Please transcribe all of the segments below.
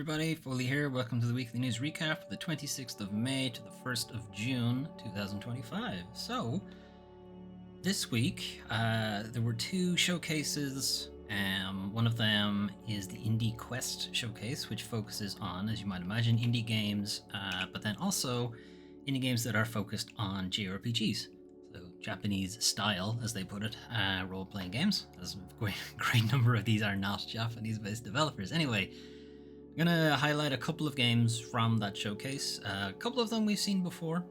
everybody, Foley here. Welcome to the weekly news recap for the 26th of May to the 1st of June 2025. So, this week there were two showcases. One of them is the Indie Quest showcase, which focuses on, as you might imagine, indie games, but then also indie games that are focused on JRPGs. So Japanese style, as they put it, role-playing games. As a great number of these are not Japanese-based developers. Anyway, I'm going to highlight a couple of games from that showcase. A couple of them we've seen before.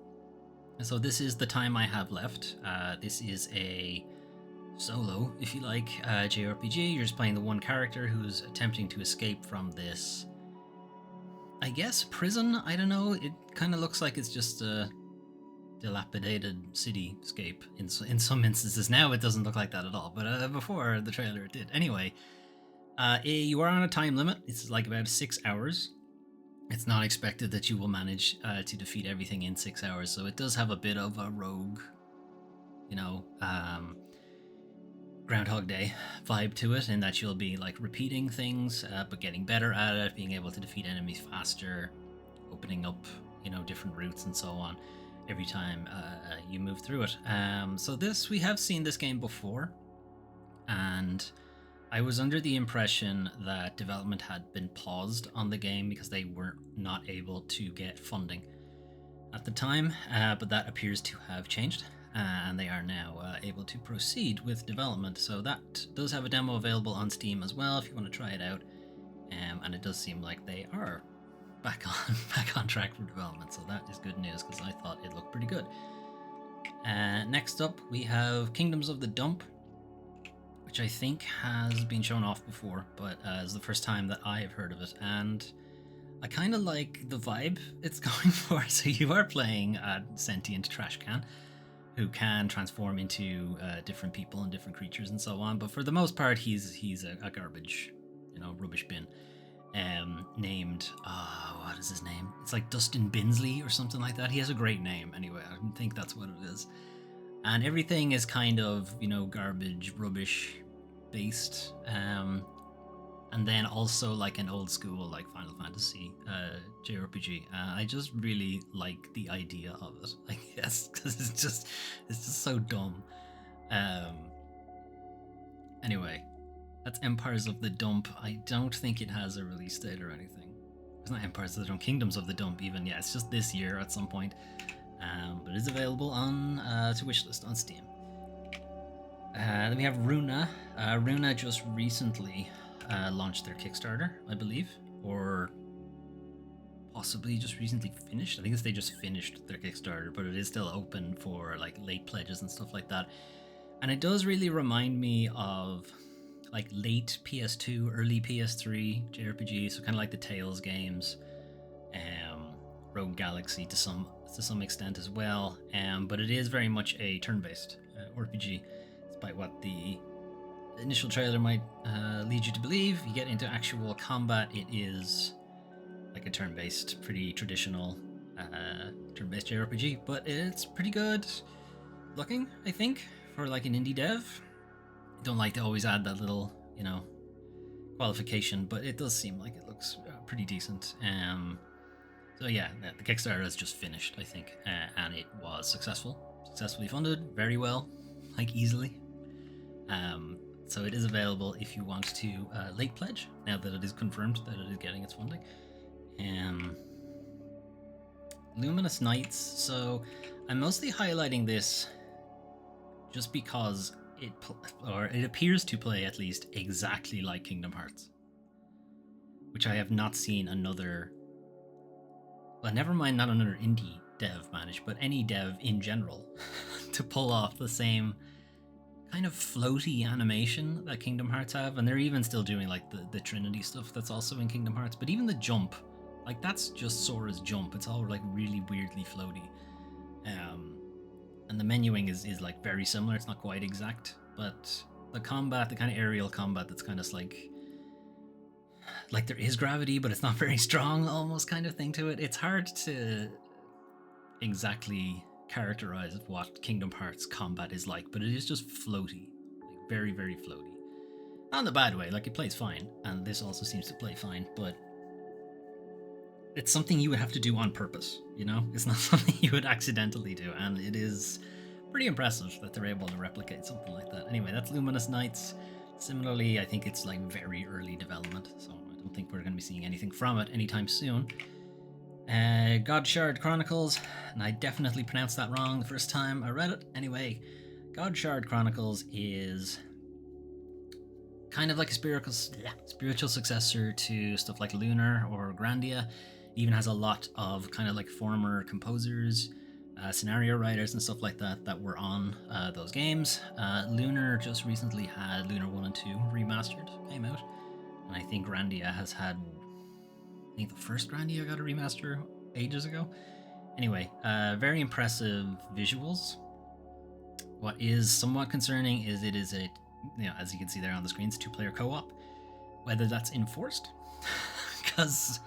And so this is The Time I Have Left. This is a solo, if you like, JRPG. You're just playing the one character who's attempting to escape from this, I guess, prison? I don't know. It kind of looks like it's just a dilapidated cityscape in some instances. Now it doesn't look like that at all, but before the trailer it did. Anyway, you are on a time limit. It's like about 6 hours. It's not expected that you will manage to defeat everything in 6 hours, so it does have a bit of a rogue, Groundhog Day vibe to it, in that you'll be like repeating things, but getting better at it, being able to defeat enemies faster, opening up, different routes and so on every time you move through it. So we have seen this game before, and I was under the impression that development had been paused on the game because they were not able to get funding at the time, but that appears to have changed, and they are now able to proceed with development. So that does have a demo available on Steam as well if you want to try it out, and it does seem like they are back on track for development, so that is good news because I thought it looked pretty good. Next up we have Kingdoms of the Dump, which I think has been shown off before, but it's the first time that I have heard of it, and I kind of like the vibe it's going for. So you are playing a sentient trash can who can transform into different people and different creatures and so on, but for the most part he's a garbage, rubbish bin, named, what is his name? It's like Dustin Binsley or something like that. He has a great name anyway. I think that's what it is. And everything is kind of, garbage, rubbish based. And then also like an old school, like Final Fantasy JRPG. I just really like the idea of it, I guess, because it's just so dumb. Anyway, that's Empires of the Dump. I don't think it has a release date or anything. It's not Empires of the Dump, Kingdoms of the Dump even. Yeah, it's just this year at some point. But it's available on to wishlist on Steam. Then we have Runa. Runa just recently launched their Kickstarter, I believe, or possibly just recently finished. I think they just finished their Kickstarter, but it is still open for like late pledges and stuff like that. And it does really remind me of like late PS2, early PS3 JRPG, so kind of like the Tales games, Rogue Galaxy to some extent as well, but it is very much a turn-based RPG, despite what the initial trailer might lead you to believe. You get into actual combat, it is like a turn-based, pretty traditional turn-based JRPG, but it's pretty good looking, I think, for like an indie dev. I don't like to always add that little, qualification, but it does seem like it looks pretty decent. So yeah, the Kickstarter has just finished, I think, and it was successfully funded, very well, like easily. So it is available if you want to late pledge, now that it is confirmed that it is getting its funding. Luminous Nights, so I'm mostly highlighting this just because it appears to play at least exactly like Kingdom Hearts, which I have not seen another, well, never mind, not another indie dev managed, but any dev in general to pull off the same kind of floaty animation that Kingdom Hearts have. And they're even still doing like the Trinity stuff that's also in Kingdom Hearts, but even the jump, like that's just Sora's jump. It's all like really weirdly floaty. And the menuing is like very similar. It's not quite exact, but the combat, the kind of aerial combat that's kind of like there is gravity, but it's not very strong, almost kind of thing to it. It's hard to exactly characterize what Kingdom Hearts combat is like, but it is just floaty, like very, very floaty. Not in a bad way, like it plays fine, and this also seems to play fine, but it's something you would have to do on purpose, you know? It's not something you would accidentally do, and it is pretty impressive that they're able to replicate something like that. Anyway, that's Luminous Nights. Similarly, I think it's like very early development, so I don't think we're going to be seeing anything from it anytime soon. Godshard Chronicles, and I definitely pronounced that wrong the first time I read it. Anyway, Godshard Chronicles is kind of like a spiritual successor to stuff like Lunar or Grandia. It even has a lot of kind of like former composers, scenario writers, and stuff like that that were on those games. Lunar just recently had Lunar 1 and 2 remastered, came out, and I think Grandia has had. I think the first Grandia got a remaster ages ago. Anyway, very impressive visuals. What is somewhat concerning is it is as you can see there on the screen, it's 2-player co-op. Whether that's enforced, because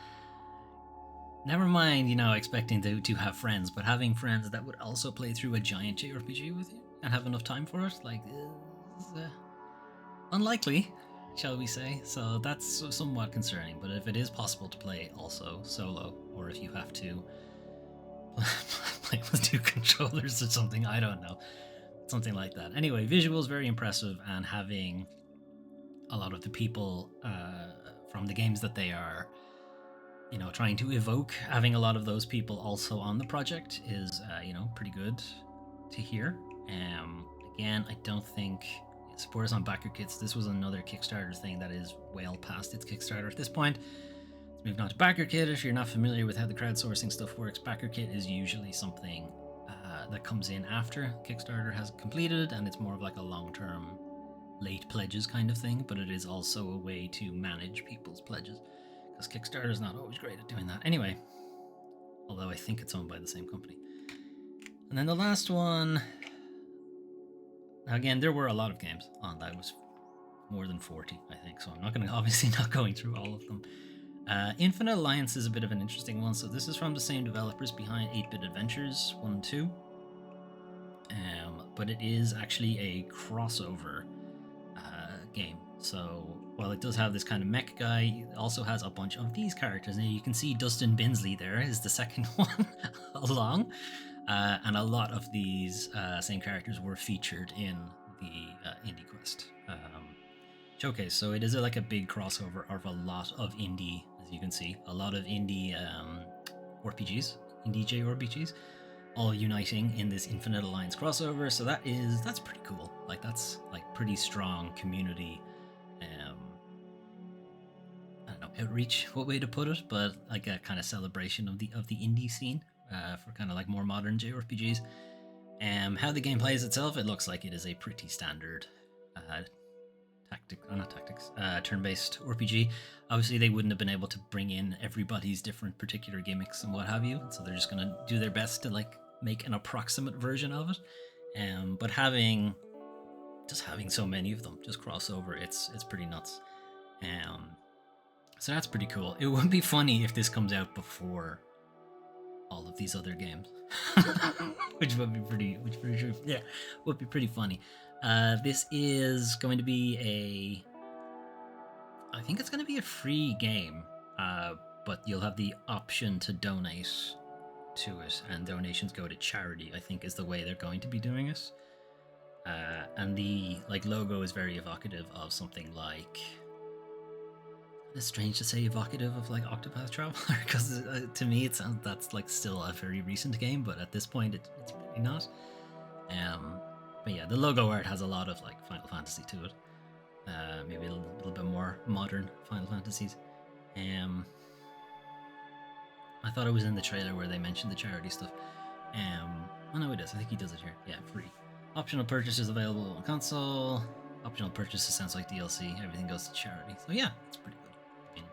never mind, expecting to have friends, but having friends that would also play through a giant JRPG with you and have enough time for it, like, is unlikely, shall we say. So that's somewhat concerning. But if it is possible to play also solo, or if you have to play with 2 controllers or something, I don't know, something like that. Anyway, visuals very impressive, and having a lot of the people from the games that they are trying to evoke, having a lot of those people also on the project is pretty good to hear. Again, I don't think support us on backer kits. This was another Kickstarter thing that is well past its Kickstarter at this point. Let's move on to backer kit. If you're not familiar with how the crowdsourcing stuff works, backer kit is usually something that comes in after Kickstarter has completed, and it's more of like a long-term late pledges kind of thing, but it is also a way to manage people's pledges, because Kickstarter is not always great at doing that. Anyway, although I think it's owned by the same company. And then the last one, now again, there were a lot of games on that. It was more than 40, I think, so I'm not going to obviously not going through all of them. Infinite Alliance is a bit of an interesting one. So this is from the same developers behind 8-Bit Adventures 1 and 2. But it is actually a crossover game. So while it does have this kind of mech guy, it also has a bunch of these characters. And you can see Dustin Binsley there is the second one along. And a lot of these same characters were featured in the Indie Quest showcase. So it is like a big crossover of a lot of indie, as you can see, a lot of indie RPGs, indie JRPGs, all uniting in this Infinite Alliance crossover. So that's pretty cool. Like, that's like pretty strong community I don't know, outreach, what way to put it, but like a kind of celebration of the indie scene for kind of like more modern JRPGs. How the game plays itself, it looks like it is a pretty standard turn-based RPG. Obviously, they wouldn't have been able to bring in everybody's different particular gimmicks and what have you, so they're just going to do their best to like make an approximate version of it. But having so many of them just cross over, it's pretty nuts. So that's pretty cool. It would be funny if this comes out before all of these other games, which would be pretty funny. This is going to be I think it's going to be a free game, but you'll have the option to donate to it, and donations go to charity, I think, is the way they're going to be doing it. And the logo is very evocative of something like, it's strange to say evocative of like Octopath Traveler, because to me it sounds that's like still a very recent game, but at this point it's really not. But yeah, the logo art has a lot of like Final Fantasy to it, maybe a little bit more modern Final Fantasies. I thought it was in the trailer where they mentioned the charity stuff. Oh no, it is. I think he does it here. Yeah, free. Optional purchases available on console. Optional purchases sounds like DLC. Everything goes to charity. So yeah, it's pretty good. I mean,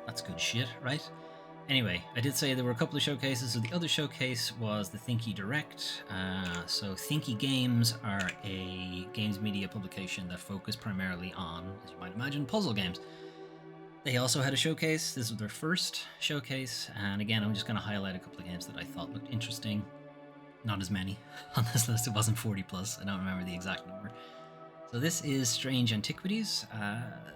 that's good shit, right? Anyway, I did say there were a couple of showcases. So the other showcase was the Thinky Direct. So Thinky Games are a games media publication that focus primarily on, as you might imagine, puzzle games. They also had a showcase. This was their first showcase. And again, I'm just going to highlight a couple of games that I thought looked interesting. Not as many on this list. It wasn't 40 plus. I don't remember the exact number. So this is Strange Antiquities.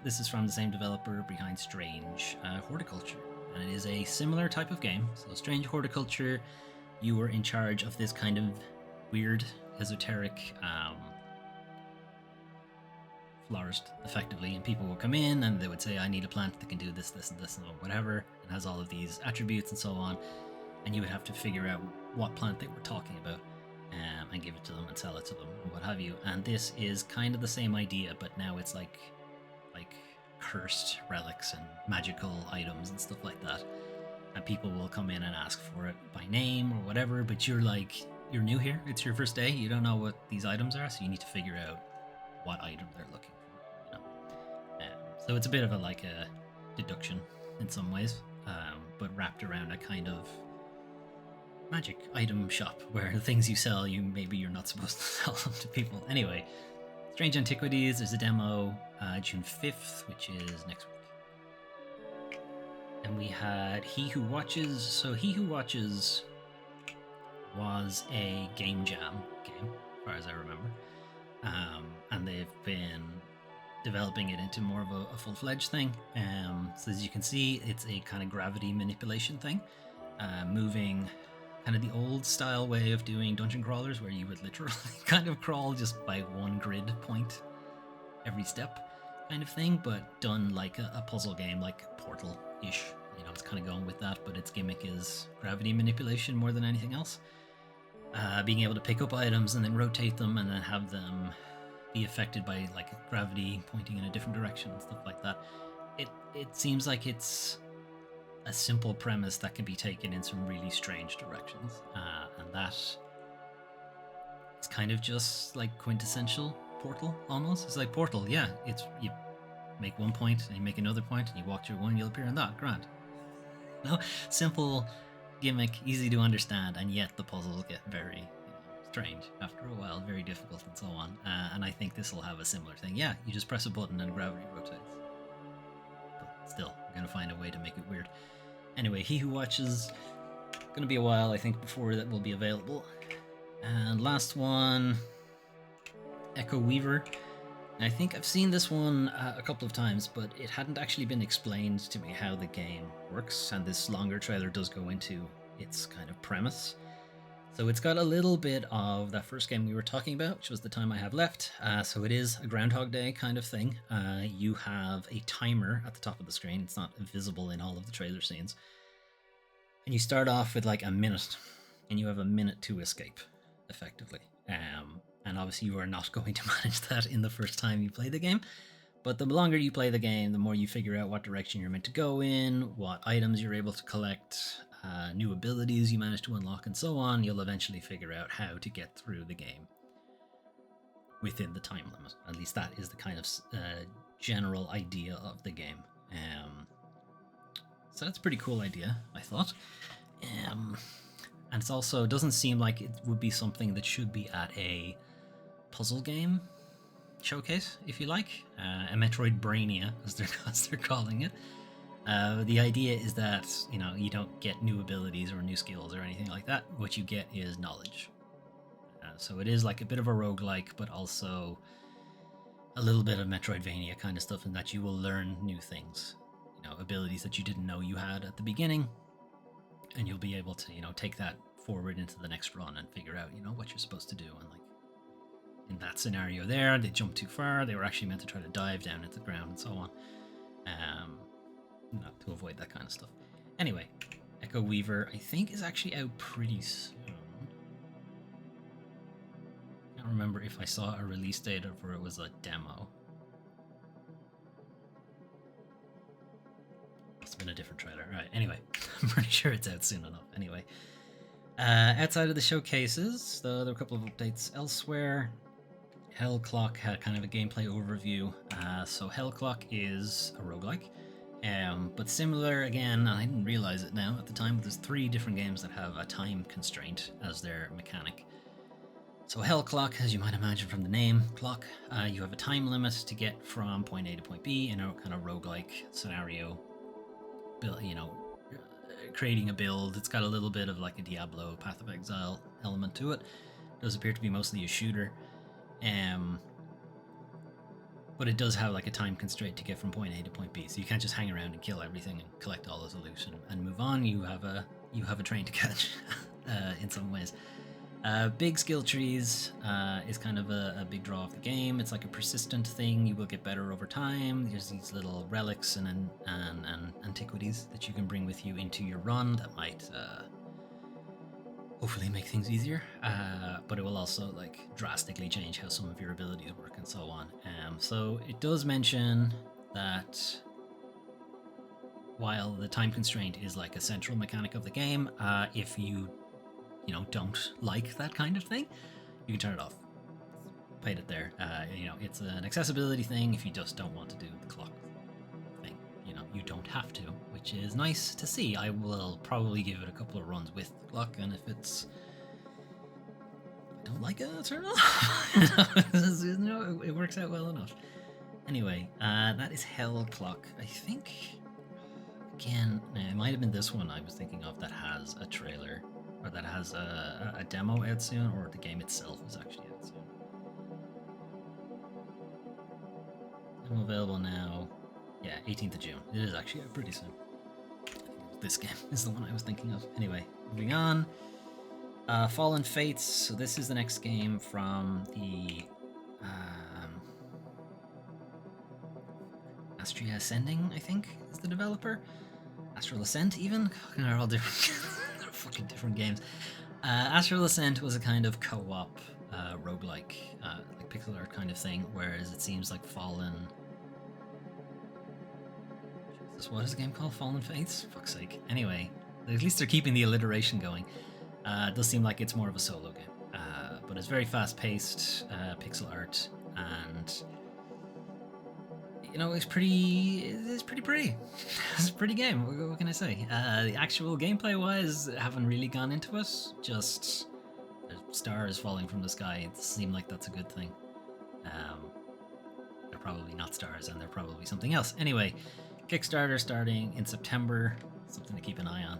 This is from the same developer behind Strange Horticulture. and it is a similar type of game. So Strange Horticulture, you were in charge of this kind of weird, esoteric florist, effectively, and people would come in and they would say, I need a plant that can do this, this, and this, and whatever, and has all of these attributes and so on, and you would have to figure out what plant they were talking about, and give it to them and sell it to them and what have you. And this is kind of the same idea, but now it's like cursed relics and magical items and stuff like that, and people will come in and ask for it by name or whatever, but you're new here, it's your first day, you don't know what these items are, so you need to figure out what item they're looking for, you know. So it's a bit of a deduction in some ways, but wrapped around a kind of magic item shop where the things you sell, you're not supposed to sell them to people. Anyway, Strange Antiquities, there's a demo June 5th, which is next week. And we had He Who Watches. So He Who Watches was a game jam game, as far as I remember. And they've been developing it into more of a full-fledged thing. So as you can see, it's a kind of gravity manipulation thing, moving kind of the old style way of doing dungeon crawlers, where you would literally kind of crawl just by one grid point every step kind of thing, but done like a puzzle game, like Portal-ish. You know, it's kind of going with that, but its gimmick is gravity manipulation more than anything else. Being able to pick up items and then rotate them and then have them be affected by like gravity pointing in a different direction and stuff like that. It seems like it's a simple premise that can be taken in some really strange directions, and that is kind of just like quintessential Portal almost. It's like Portal, yeah, it's you make one point and you make another point and you walk through one, you'll appear in that. Grand. No, simple gimmick, easy to understand, and yet the puzzles get very strange after a while, very difficult and so on. And I think this will have a similar thing. Yeah, you just press a button and gravity rotates. But still, I'm going to find a way to make it weird. Anyway, He Who Watches, going to be a while, I think, before that will be available. And last one, Echo Weaver. I think I've seen this one a couple of times, but it hadn't actually been explained to me how the game works, and this longer trailer does go into its kind of premise. So it's got a little bit of that first game we were talking about, which was The Time I Have Left. So it is a Groundhog Day kind of thing. You have a timer at the top of the screen. It's not visible in all of the trailer scenes. And you start off with like a minute, and you have a minute to escape, effectively. And obviously you are not going to manage that in the first time you play the game. But the longer you play the game, the more you figure out what direction you're meant to go in, what items you're able to collect, new abilities you manage to unlock, and so on. You'll eventually figure out how to get through the game within the time limit. At least that is the kind of general idea of the game. So that's a pretty cool idea, I thought. And it's also doesn't seem like it would be something that should be at a puzzle game showcase, if you like, a Metroid Brainia, as they're calling it. The idea is that you don't get new abilities or new skills or anything like that. What you get is knowledge. So it is like a bit of a roguelike, but also a little bit of Metroidvania kind of stuff, in that you will learn new things, abilities that you didn't know you had at the beginning, and you'll be able to take that forward into the next run and figure out what you're supposed to do. And like in that scenario there, they jumped too far, they were actually meant to try to dive down into the ground and so on, to avoid that kind of stuff. Anyway, Echo Weaver I think is actually out pretty soon. I can't remember if I saw a release date or it was a demo. Must have been a different trailer. Right, anyway, I'm pretty sure it's out soon enough. Anyway, outside of the showcases, though, there were a couple of updates elsewhere. Hell Clock had kind of a gameplay overview. So Hell Clock is a roguelike, but similar again, I didn't realize it now at the time, but there's 3 different games that have a time constraint as their mechanic. So Hell Clock, as you might imagine from the name, clock, you have a time limit to get from point A to point B in a kind of roguelike scenario. Creating a build. It's got a little bit of like a Diablo Path of Exile element to it. It does appear to be mostly a shooter. But it does have like a time constraint to get from point A to point B, so you can't just hang around and kill everything and collect all of the loot and move on. You have a train to catch in some ways. Big skill trees is kind of a big draw of the game. It's like a persistent thing. You will get better over time. There's these little relics and antiquities that you can bring with you into your run that might hopefully make things easier. But it will also like drastically change how some of your abilities work and so on. So it does mention that while the time constraint is like a central mechanic of the game, if you don't like that kind of thing, you can turn it off. Played it there. It's an accessibility thing. If you just don't want to do the clock thing, you don't have to, which is nice to see. I will probably give it a couple of runs with the clock, and if I don't like it, I'll turn it off. It works out well enough. Anyway, that is Hell Clock. I think, again, it might have been this one I was thinking of that has a trailer, or that has a demo out soon, or the game itself is actually out soon. Demo available now. Yeah, 18th of June. It is actually out pretty soon. I think this game is the one I was thinking of. Anyway, moving on. Fallen Fates. So this is the next game from the Astria Ascending, I think, is the developer. Astral Ascent, even? They're all different. They're fucking different games. Astral Ascent was a kind of co-op roguelike, like pixel art kind of thing, whereas it seems like Fallen... Jesus, what is the game called? Fallen Fates? Fuck's sake. Anyway, at least they're keeping the alliteration going. It does seem like it's more of a solo game. But it's very fast-paced, pixel art, and... it's pretty pretty. It's a pretty game. What can I say? The actual gameplay-wise, haven't really gone into it. Just stars falling from the sky. It seemed like that's a good thing. They're probably not stars, and they're probably something else. Anyway, Kickstarter starting in September. Something to keep an eye on.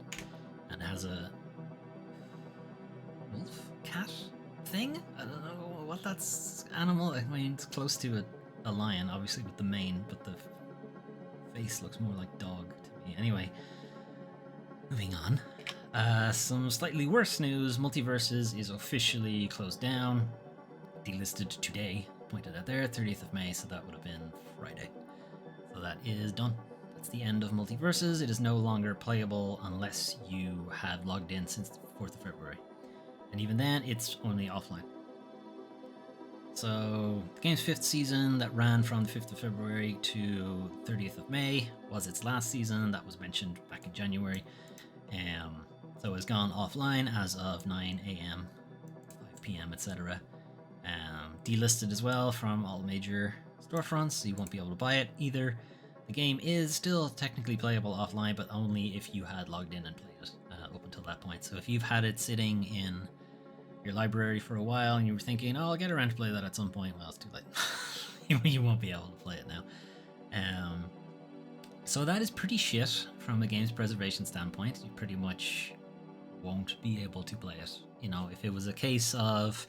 And it has a wolf cat thing. I don't know what that's animal. I mean, it's close to a lion, obviously, with the mane, but the face looks more like dog to me. Anyway, moving on. Some slightly worse news. Multiverses is officially closed down. Delisted today. Pointed out there, 30th of May, so that would have been Friday. So that is done. That's the end of Multiverses. It is no longer playable unless you had logged in since the 4th of February. And even then, it's only offline. So, the game's 5th season that ran from the 5th of February to 30th of May was its last season. That was mentioned back in January. So it's gone offline as of 9 a.m., 5 p.m., etc. Delisted as well from all major storefronts, so you won't be able to buy it either. The game is still technically playable offline, but only if you had logged in and played it up until that point. So if you've had it sitting in your library for a while and you were thinking, oh, I'll get around to play that at some point, well, it's too late. You won't be able to play it now. So that is pretty shit from a games preservation standpoint. You pretty much won't be able to play it. If it was a case of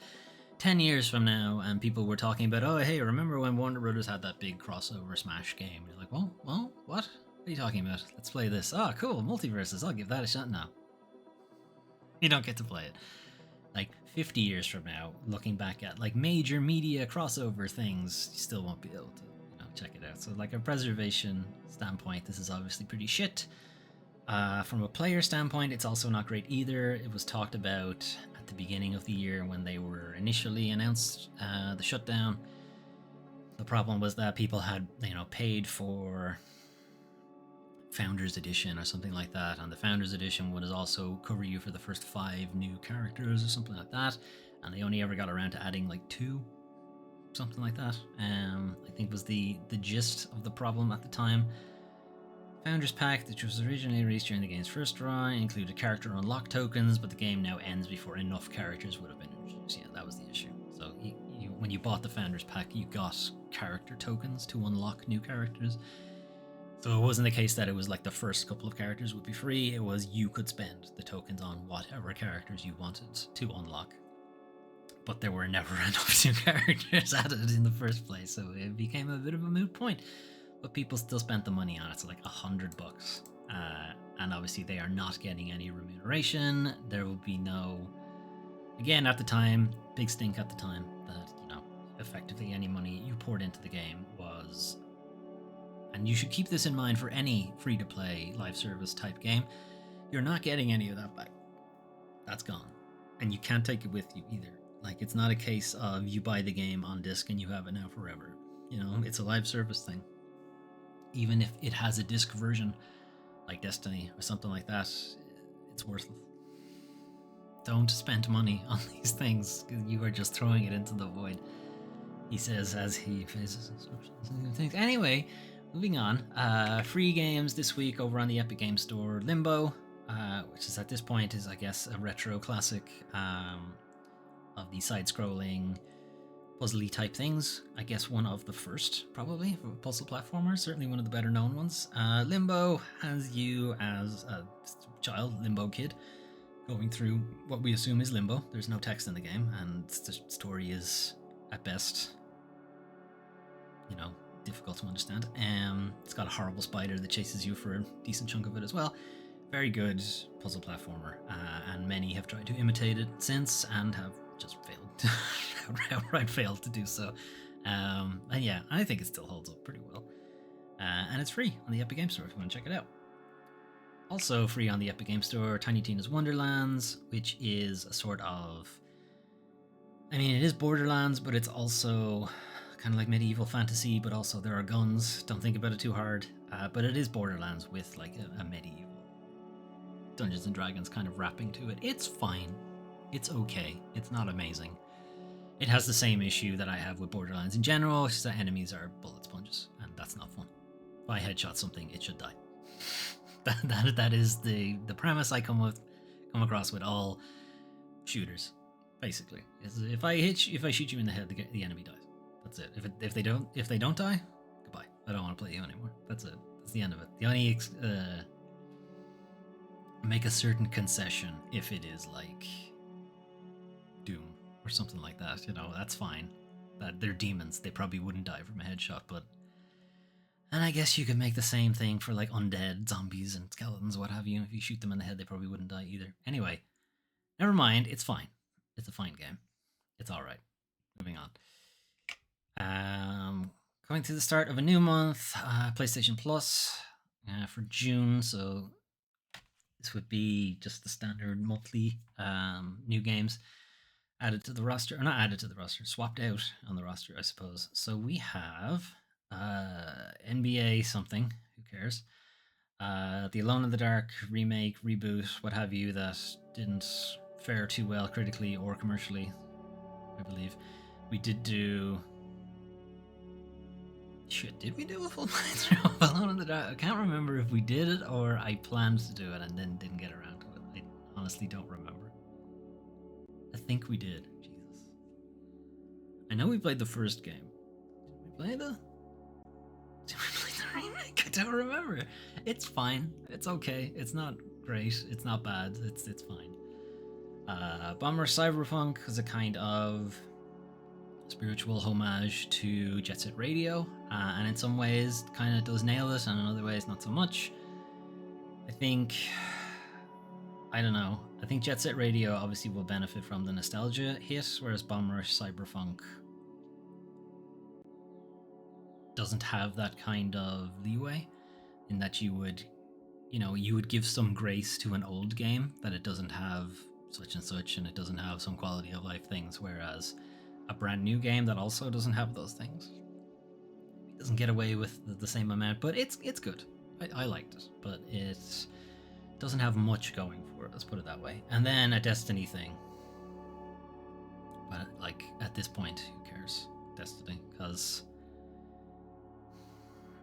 10 years from now and people were talking about, oh, hey, remember when Warner Brothers had that big crossover Smash game? You're like, well, what? What are you talking about? Let's play this. Oh, cool, Multiverses. I'll give that a shot now. You don't get to play it. Like 50 years from now, looking back at like major media crossover things, you still won't be able to check it out. So like a preservation standpoint, this is obviously pretty shit. From a player standpoint, it's also not great either. It was talked about at the beginning of the year when they were initially announced the shutdown. The problem was that people had paid for Founders Edition or something like that, and the Founders Edition would also cover you for the first 5 new characters or something like that, and they only ever got around to adding like 2, something like that. I think was the gist of the problem at the time. Founders Pack, which was originally released during the game's first run, included character unlock tokens, but the game now ends before enough characters would have been introduced. Yeah, that was the issue. So when you bought the Founders Pack, you got character tokens to unlock new characters. So it wasn't the case that it was like the first couple of characters would be free. It was you could spend the tokens on whatever characters you wanted to unlock. but there were never enough new characters added in the first place, so it became a bit of a moot point. But people still spent the money on it, so like $100. And obviously they are not getting any remuneration. There will be no, again, at the time, big stink at the time, that, you know, effectively any money you poured into the game was, and you should keep this in mind for any free-to-play live service type game, you're not getting any of that back. That's gone. And you can't take it with you either. Like, it's not a case of you buy the game on disc and you have it now forever. You know, it's a live service thing. Even if it has a disc version, like Destiny or something like that, it's worthless. Don't spend money on these things. You are just throwing it into the void, he says as he faces things. Anyway, moving on. Free games this week over on the Epic Games Store. Limbo, which is at this point is, I guess, a retro classic of the side-scrolling puzzly type things. I guess one of the first, probably, puzzle platformers, certainly one of the better known ones. Limbo has you as a child, limbo kid, going through what we assume is limbo. There's no text in the game, and the story is, at best, you know, difficult to understand. It's got a horrible spider that chases you for a decent chunk of it as well. Very good puzzle platformer, and many have tried to imitate it since and have just failed. Outright failed to do so. And yeah, I think it still holds up pretty well. And it's free on the Epic Games Store if you want to check it out. Also free on the Epic Games Store, Tiny Tina's Wonderlands, which is a sort of, I mean, it is Borderlands, but it's also kind of like medieval fantasy, but also there are guns. Don't think about it too hard. But it is Borderlands with like a medieval Dungeons and Dragons kind of wrapping to it. It's fine. It's okay. It's not amazing. It has the same issue that I have with Borderlands in general, which is that enemies are bullet sponges, and that's not fun. If I headshot something, it should die. that is the premise I come across with all shooters, basically. If I shoot you in the head, the enemy dies. That's it. If they don't die, goodbye. I don't want to play you anymore. That's it. That's the end of it. The only make a certain concession if it is like Doom or something like that, you know, that's fine. That they're demons, they probably wouldn't die from a headshot, but, and I guess you could make the same thing for like undead zombies and skeletons, what have you. If you shoot them in the head, they probably wouldn't die either. Anyway, never mind, it's fine. It's a fine game. It's all right. Moving on. Coming to the start of a new month, PlayStation Plus for June. So this would be just the standard monthly new games added to the roster, or not added to the roster, swapped out on the roster, I suppose. So we have NBA something, who cares? The Alone in the Dark remake, reboot, what have you, that didn't fare too well critically or commercially, I believe. We did do... Shit, did we do a full playthrough of Alone in the Dark? I can't remember if we did it or I planned to do it and then didn't get around to it. I honestly don't remember. I think we did. Jesus. I know we played the first game. Did we play the remake? I don't remember. It's fine. It's okay. It's not great. It's not bad. It's fine. Bomber Cyberpunk is a kind of spiritual homage to Jet Set Radio, and in some ways kind of does nail it, and in other ways not so much. I don't know. I think Jet Set Radio obviously will benefit from the nostalgia hit, whereas Bomber Cyberpunk doesn't have that kind of leeway, in that you would give some grace to an old game that it doesn't have such and such, and it doesn't have some quality of life things, whereas a brand new game that also doesn't have those things, it doesn't get away with the same amount, but it's good. I liked it, but it doesn't have much going for it, let's put it that way. And then a Destiny thing, but like at this point, who cares? Destiny, because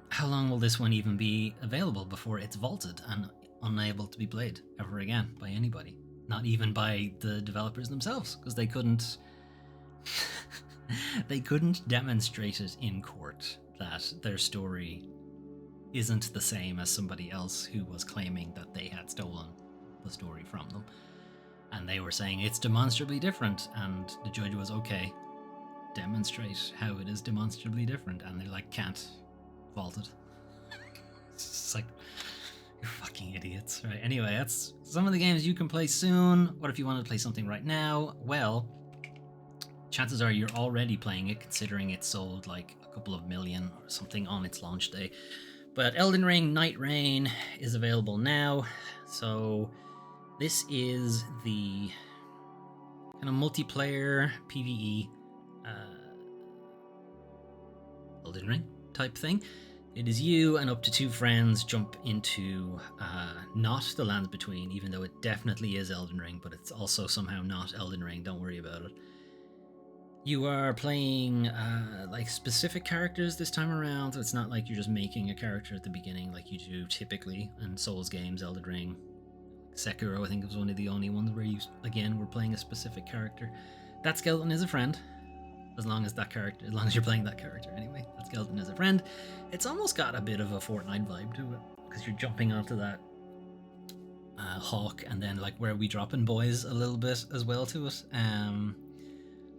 how long will this one even be available before it's vaulted and unable to be played ever again by anybody? Not even by the developers themselves, because they couldn't demonstrate it in court that their story isn't the same as somebody else who was claiming that they had stolen the story from them. and they were saying it's demonstrably different, and the judge was okay. Demonstrate how it is demonstrably different, and they're like, can't, vaulted. It's like, you're fucking idiots, right? Anyway, that's some of the games you can play soon. What if you want to play something right now? Well, chances are you're already playing it, considering it sold like a couple of million or something on its launch day. But Elden Ring Night Rain is available now. So this is the kind of multiplayer PvE Elden Ring type thing. It is you and up to 2 friends jump into not the Lands Between, even though it definitely is Elden Ring, but it's also somehow not Elden Ring. Don't worry about it. You are playing like specific characters this time around, so it's not like you're just making a character at the beginning like you do typically in Souls games, Elden Ring. Sekiro, I think, was one of the only ones where you, again, were playing a specific character. That skeleton is a friend, as long as you're playing that character anyway. That skeleton is a friend. It's almost got a bit of a Fortnite vibe to it, because you're jumping onto that hawk, and then like where we dropping boys a little bit as well to it.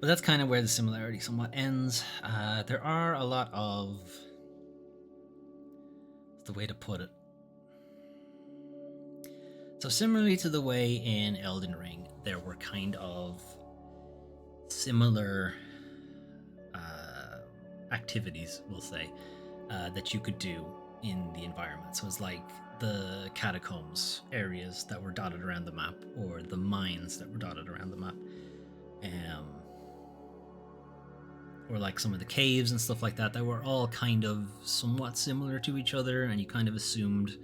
But that's kind of where the similarity somewhat ends. There are a lot of... what's the way to put it? So similarly to the way in Elden Ring, there were kind of similar activities, we'll say, that you could do in the environment. So it's like the catacombs areas that were dotted around the map, or the mines that were dotted around the map. Or like some of the caves and stuff like that were all kind of somewhat similar to each other, and you kind of assumed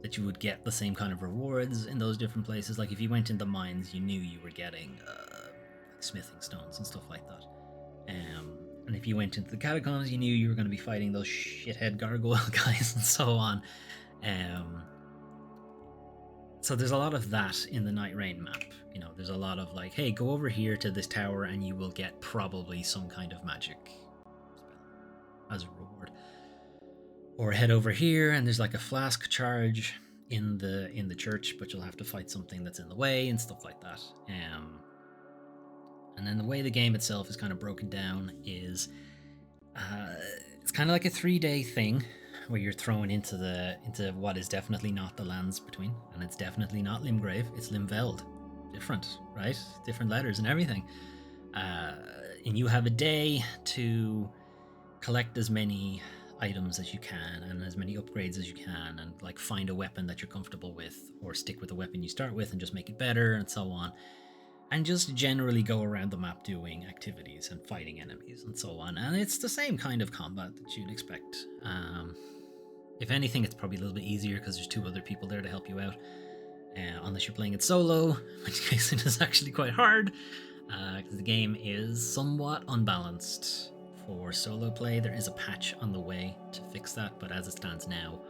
that you would get the same kind of rewards in those different places. Like if you went into mines, you knew you were getting smithing stones and stuff like that. And if you went into the catacombs, you knew you were going to be fighting those shithead gargoyle guys and so on. So there's a lot of that in the Night Rain map. You know, there's a lot of like, hey, go over here to this tower and you will get probably some kind of magic spell as a reward. Or head over here and there's like a flask charge in the church, but you'll have to fight something that's in the way and stuff like that. And then the way the game itself is kind of broken down is it's kind of like a 3-day thing where you're thrown into what is definitely not the Lands Between, and it's definitely not Limgrave, it's Limveld. Different, right? Different letters and everything. And you have a day to collect as many items as you can and as many upgrades as you can, and like find a weapon that you're comfortable with, or stick with the weapon you start with and just make it better and so on. And just generally go around the map doing activities and fighting enemies and so on. And it's the same kind of combat that you'd expect. If anything, it's probably a little bit easier because there's 2 other people there to help you out. Unless you're playing it solo, in which case it is actually quite hard. Because the game is somewhat unbalanced for solo play. There is a patch on the way to fix that, but as it stands now,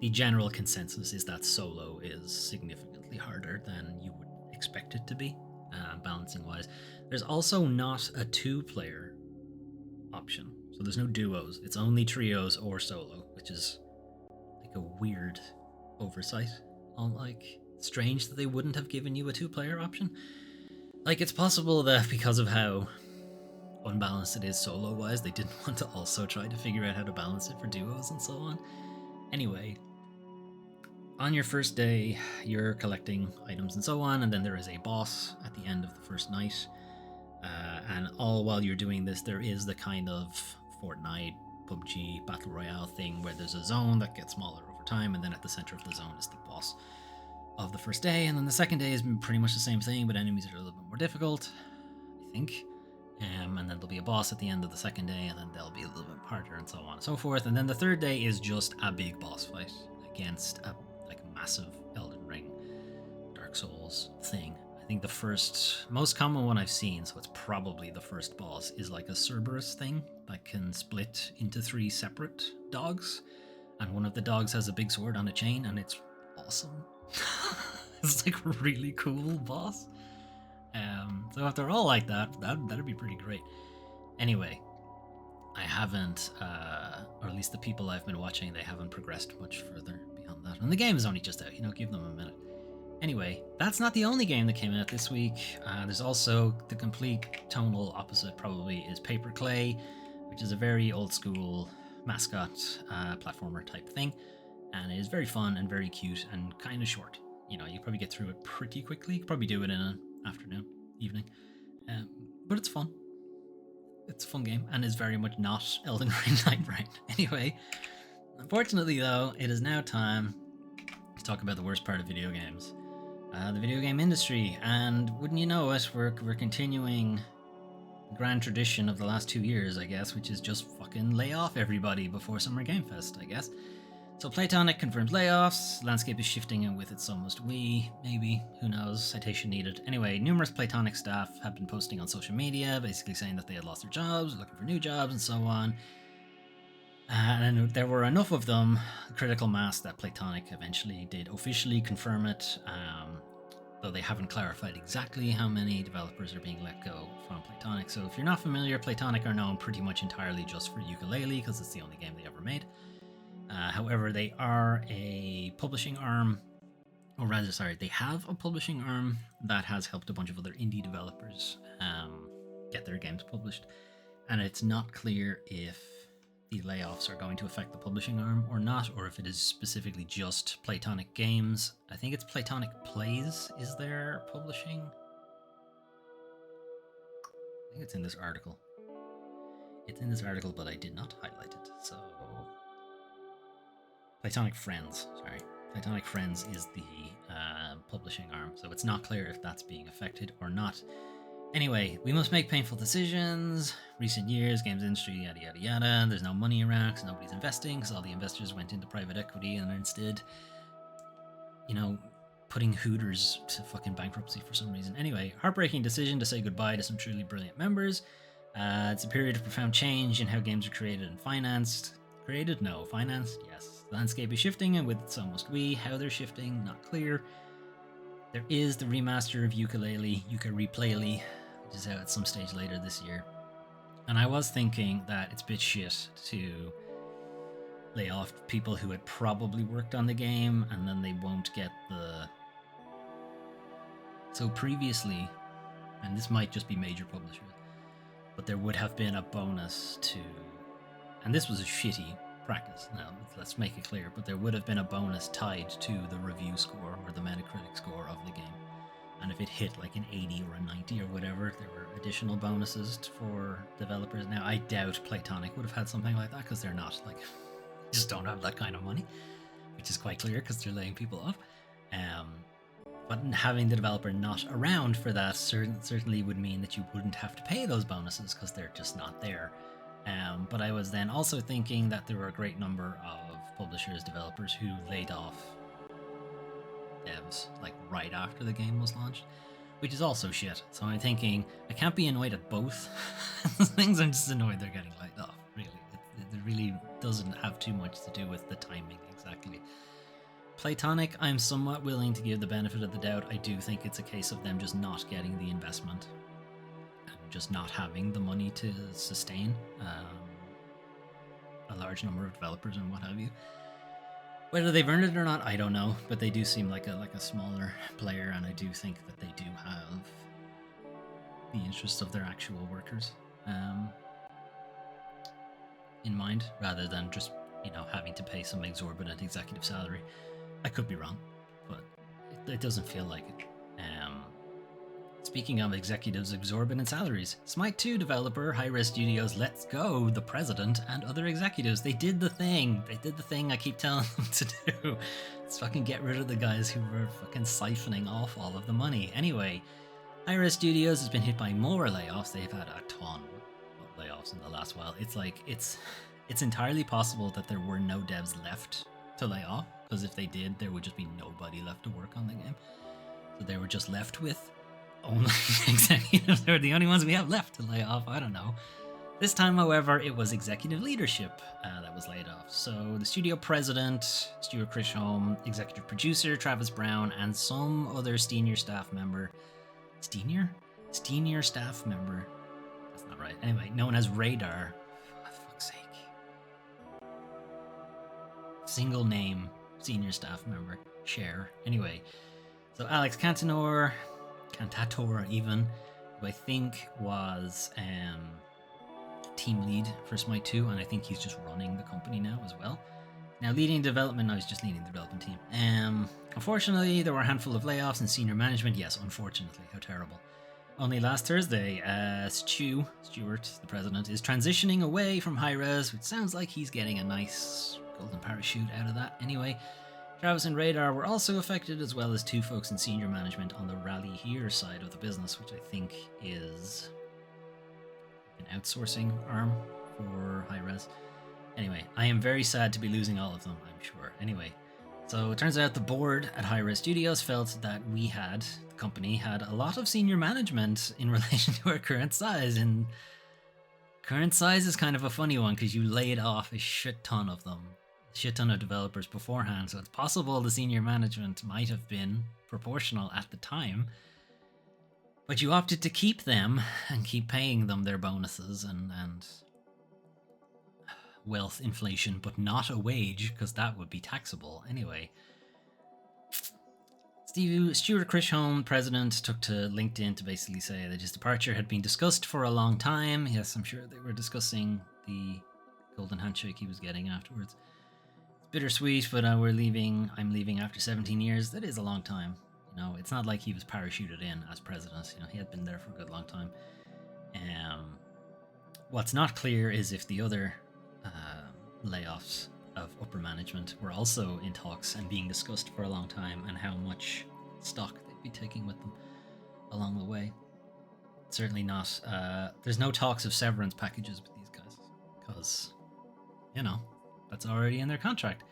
the general consensus is that solo is significantly harder than you would expect it to be, balancing wise. There's also not a 2-player option, so there's no duos. It's only trios or solo, which is like a weird oversight. Like, strange that they wouldn't have given you a 2-player option. Like, it's possible that because of how unbalanced it is solo wise, they didn't want to also try to figure out how to balance it for duos and so on. Anyway, on your first day, you're collecting items and so on, and then there is a boss at the end of the first night. And all while you're doing this, there is the kind of Fortnite, PUBG, Battle Royale thing where there's a zone that gets smaller over time, and then at the center of the zone is the boss of the first day. And then the second day is pretty much the same thing, but enemies are a little bit more difficult, I think. And then there'll be a boss at the end of the second day, and then they'll be a little bit harder, and so on and so forth. And then the third day is just a big boss fight against a massive Elden Ring, Dark Souls thing. I think the first, most common one I've seen, so it's probably the first boss, is like a Cerberus thing that can split into 3 separate dogs, and one of the dogs has a big sword on a chain, and it's awesome. It's like a really cool boss. So if they're all like that, that'd be pretty great. Anyway, I haven't, or at least the people I've been watching, they haven't progressed much further beyond that. And the game is only just out, give them a minute. Anyway, that's not the only game that came out this week. There's also the complete tonal opposite, probably, is Paper Clay, which is a very old school mascot platformer type thing. And it is very fun and very cute and kind of short. You know, you probably get through it pretty quickly. You could probably do it in an afternoon, evening. But it's fun. It's a fun game and is very much not Elden Ring Nightbright. Anyway, unfortunately though, it is now time to talk about the worst part of video games. The video game industry, and wouldn't you know it, we're continuing the grand tradition of the last 2 years, I guess, which is just fucking lay off everybody before Summer Game Fest, I guess. So Playtonic confirms layoffs, landscape is shifting and with it so must we, maybe, who knows, citation needed. Anyway, numerous Playtonic staff have been posting on social media, basically saying that they had lost their jobs, looking for new jobs and so on. And there were enough of them, critical mass, that Playtonic eventually did officially confirm it, though they haven't clarified exactly how many developers are being let go from Playtonic. So if you're not familiar, Playtonic are known pretty much entirely just for Yooka-Laylee, because it's the only game they ever made. However, they are a publishing arm, or rather, sorry, they have a publishing arm that has helped a bunch of other indie developers get their games published. And it's not clear if the layoffs are going to affect the publishing arm or not, or if it is specifically just Playtonic Games. I think it's Playtonic Plays is their publishing. I think it's in this article. It's in this article, but I did not highlight it, so... Playtonic Friends, sorry. Playtonic Friends is the publishing arm, so it's not clear if that's being affected or not. Anyway, we must make painful decisions. Recent years, games industry, yada yada yada. There's no money around because nobody's investing, because all the investors went into private equity and are instead, you know, putting Hooters to fucking bankruptcy for some reason. Anyway, heartbreaking decision to say goodbye to some truly brilliant members. It's a period of profound change in how games are created and financed. Created? No. Financed? Yes. The landscape is shifting, and with it so must we. How they're shifting? Not clear. There is the remaster of Yooka-Laylee, Yooka-Replaylee, which is out at some stage later this year. And I was thinking that it's a bit shit to lay off people who had probably worked on the game, and then they won't get the... So previously, and this might just be major publishers, but there would have been a bonus to... And this was a shitty practice, now let's make it clear, but there would have been a bonus tied to the review score or the Metacritic score of the game. And if it hit like an 80 or a 90 or whatever, there were additional bonuses for developers. Now, I doubt Playtonic would have had something like that, because they're not, like, just don't have that kind of money, which is quite clear because they're laying people off. But having the developer not around for that certainly would mean that you wouldn't have to pay those bonuses because they're just not there. But I was then also thinking that there were a great number of publishers, developers who laid off devs like right after the game was launched, which is also shit. So I'm thinking I can't be annoyed at both things. I'm just annoyed they're getting laid off. Really, it really doesn't have too much to do with the timing exactly. Playtonic, I'm somewhat willing to give the benefit of the doubt. I do think it's a case of them just not getting the investment. Just not having the money to sustain a large number of developers and what have you. Whether they've earned it or not, I don't know, but they do seem like a smaller player, and I do think that they do have the interests of their actual workers in mind, rather than just, you know, having to pay some exorbitant executive salary. I could be wrong, but it doesn't feel like it. Speaking of executives' exorbitant salaries, Smite 2 developer Hi-Res Studios lets go the president and other executives. They did the thing. They did the thing I keep telling them to do. Let's fucking get rid of the guys who were fucking siphoning off all of the money. Anyway, Hi-Res Studios has been hit by more layoffs. They've had a ton of layoffs in the last while. It's like, it's entirely possible that there were no devs left to lay off, because if they did, there would just be nobody left to work on the game. So they were just left with only executives. They're the only ones we have left to lay off. I don't know. This time, however, it was executive leadership that was laid off. So the studio president, Stuart Chisholm, executive producer Travis Brown, and some other senior staff member. Senior staff member. That's not right. Anyway, known as Radar. For fuck's sake. Single name senior staff member. Cher. Anyway. So Alex Cantator even, who I think was team lead for Smite 2, and I think he's just running the company now as well. Now, leading development, I was just leading the development team. Unfortunately, there were a handful of layoffs in senior management. Yes, unfortunately, how terrible. Only last Thursday, Stewart, the president, is transitioning away from Hi-Rez, which sounds like he's getting a nice golden parachute out of that. Anyway, Travis and Radar were also affected, as well as 2 folks in senior management on the Rally Here side of the business, which I think is an outsourcing arm for Hi-Rez. Anyway, I am very sad to be losing all of them, I'm sure. Anyway, so it turns out the board at Hi-Rez Studios felt that the company had a lot of senior management in relation to our current size, and current size is kind of a funny one because you laid off a shit ton of them, a shit ton of developers beforehand, so it's possible the senior management might have been proportional at the time, but you opted to keep them and keep paying them their bonuses and wealth inflation, but not a wage, because that would be taxable. Anyway, Stuart Chisholm, president, took to LinkedIn to basically say that his departure had been discussed for a long time. Yes, I'm sure they were discussing the golden handshake he was getting afterwards. It's bittersweet, but I'm leaving after 17 years. That is a long time. You know, it's not like he was parachuted in as president. You know, he had been there for a good long time. What's not clear is if the other layoffs of upper management were also in talks and being discussed for a long time, and how much stock they'd be taking with them along the way. Certainly not. There's no talks of severance packages with these guys, because, you know, that's already in their contract.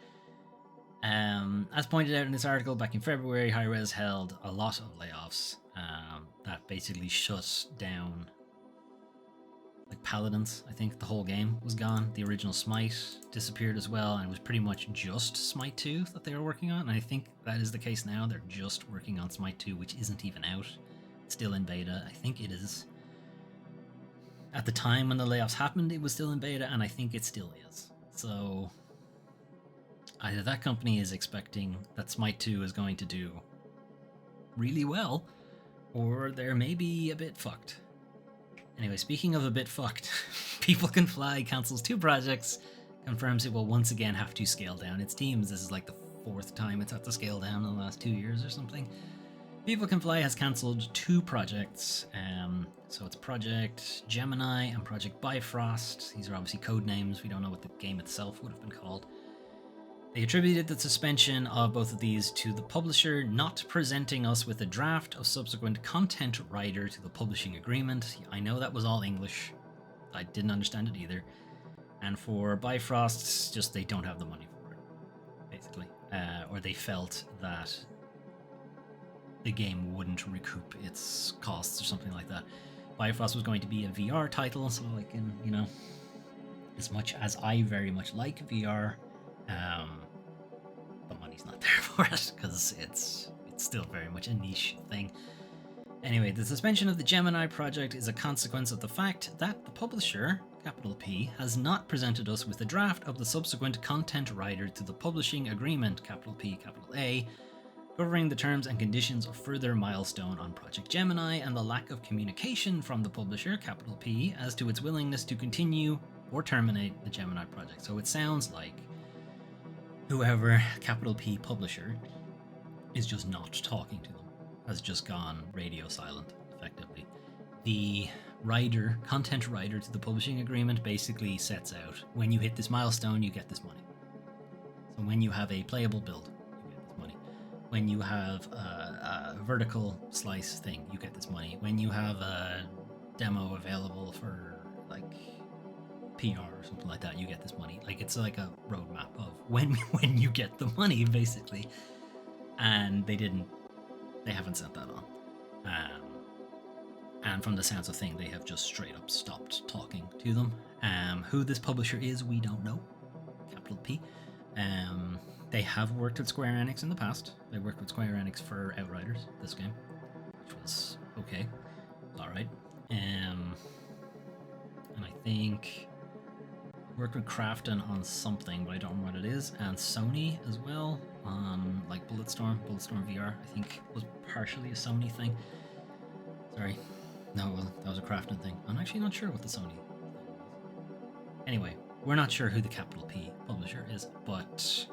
As pointed out in this article, back in February, Hi-Rez held a lot of layoffs that basically shut down, like, Paladins. I think the whole game was gone. The original Smite disappeared as well, and it was pretty much just Smite 2 that they were working on, and I think that is the case now. They're just working on Smite 2, which isn't even out. It's still in beta. I think it is. At the time when the layoffs happened, it was still in beta, and I think it still is. So either that company is expecting that Smite 2 is going to do really well, or they're maybe a bit fucked. Anyway, speaking of a bit fucked, People Can Fly cancels 2 projects, confirms it will once again have to scale down its teams. This is like the 4th time it's had to scale down in the last 2 years or something. People Can Fly has cancelled 2 projects. So it's Project Gemini and Project Bifrost. These are obviously code names. We don't know what the game itself would have been called. They attributed the suspension of both of these to the publisher not presenting us with a draft of subsequent content rider to the publishing agreement. I know that was all English. I didn't understand it either. And for Bifrost, just they don't have the money for it, basically. Or they felt that the game wouldn't recoup its costs or something like that. Bifrost was going to be a VR title, so I can, you know, as much as I very much like VR, the money's not there for it, because it's still very much a niche thing. Anyway, the suspension of the Gemini project is a consequence of the fact that the publisher, capital P, has not presented us with a draft of the subsequent content rider to the publishing agreement, capital P, capital A, covering the terms and conditions of further milestone on Project Gemini, and the lack of communication from the publisher, capital P, as to its willingness to continue or terminate the Gemini project. So it sounds like whoever, capital P, publisher, is just not talking to them, has just gone radio silent, effectively. The rider, content rider to the publishing agreement basically sets out, when you hit this milestone, you get this money. So when you have a playable build, you get this money. When you have a vertical slice thing, you get this money. When you have a demo available for, like, PR or something like that, you get this money. Like, it's like a roadmap of when you get the money, basically. And they haven't sent that on. And from the sounds of things, they have just straight up stopped talking to them. Who this publisher is, we don't know. Capital P. They have worked with Square Enix in the past. They worked with Square Enix for Outriders, this game, which was okay. Alright. And I think Worked with Crafton on something, but I don't remember what it is, and Sony as well on like Bulletstorm VR. I think was partially a Sony thing. Sorry, no, it wasn't. That was a Crafton thing. I'm actually not sure what the Sony thing was. Anyway, we're not sure who the capital P publisher is, but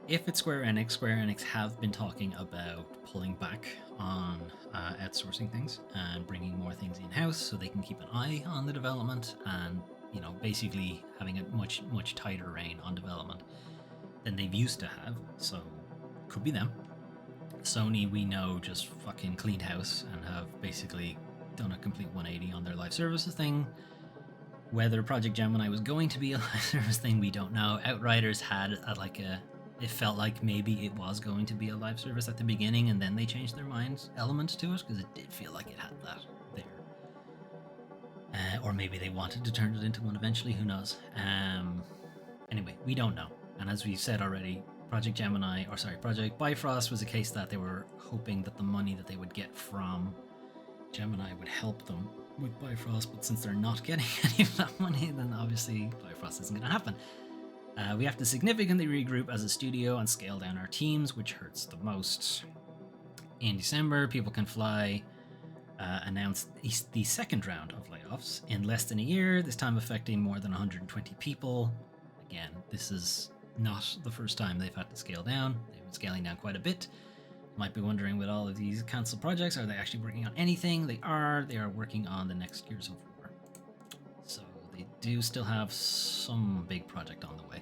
if it's Square Enix have been talking about pulling back on outsourcing things and bringing more things in-house so they can keep an eye on the development and, you know, basically having a much tighter rein on development than they've used to have. So, could be them. Sony, we know, just fucking cleaned house and have basically done a complete 180 on their live services thing. Whether Project Gemini was going to be a live service thing, we don't know. Outriders had it felt like maybe it was going to be a live service at the beginning, and then they changed their minds element to it, because it did feel like it had that there. Or maybe they wanted to turn it into one eventually, who knows. Anyway, we don't know. And as we've said already, Project Bifrost was a case that they were hoping that the money that they would get from Gemini would help them with Bifrost, but since they're not getting any of that money, then obviously Bifrost isn't going to happen. We have to significantly regroup as a studio and scale down our teams, which hurts the most. In December, People Can Fly announced the second round of layoffs in less than a year, this time affecting more than 120 people. Again, this is not the first time they've had to scale down. They've been scaling down quite a bit. Might be wondering, with all of these cancelled projects, are they actually working on anything? They are working on the next Gears of War. So they do still have some big project on the way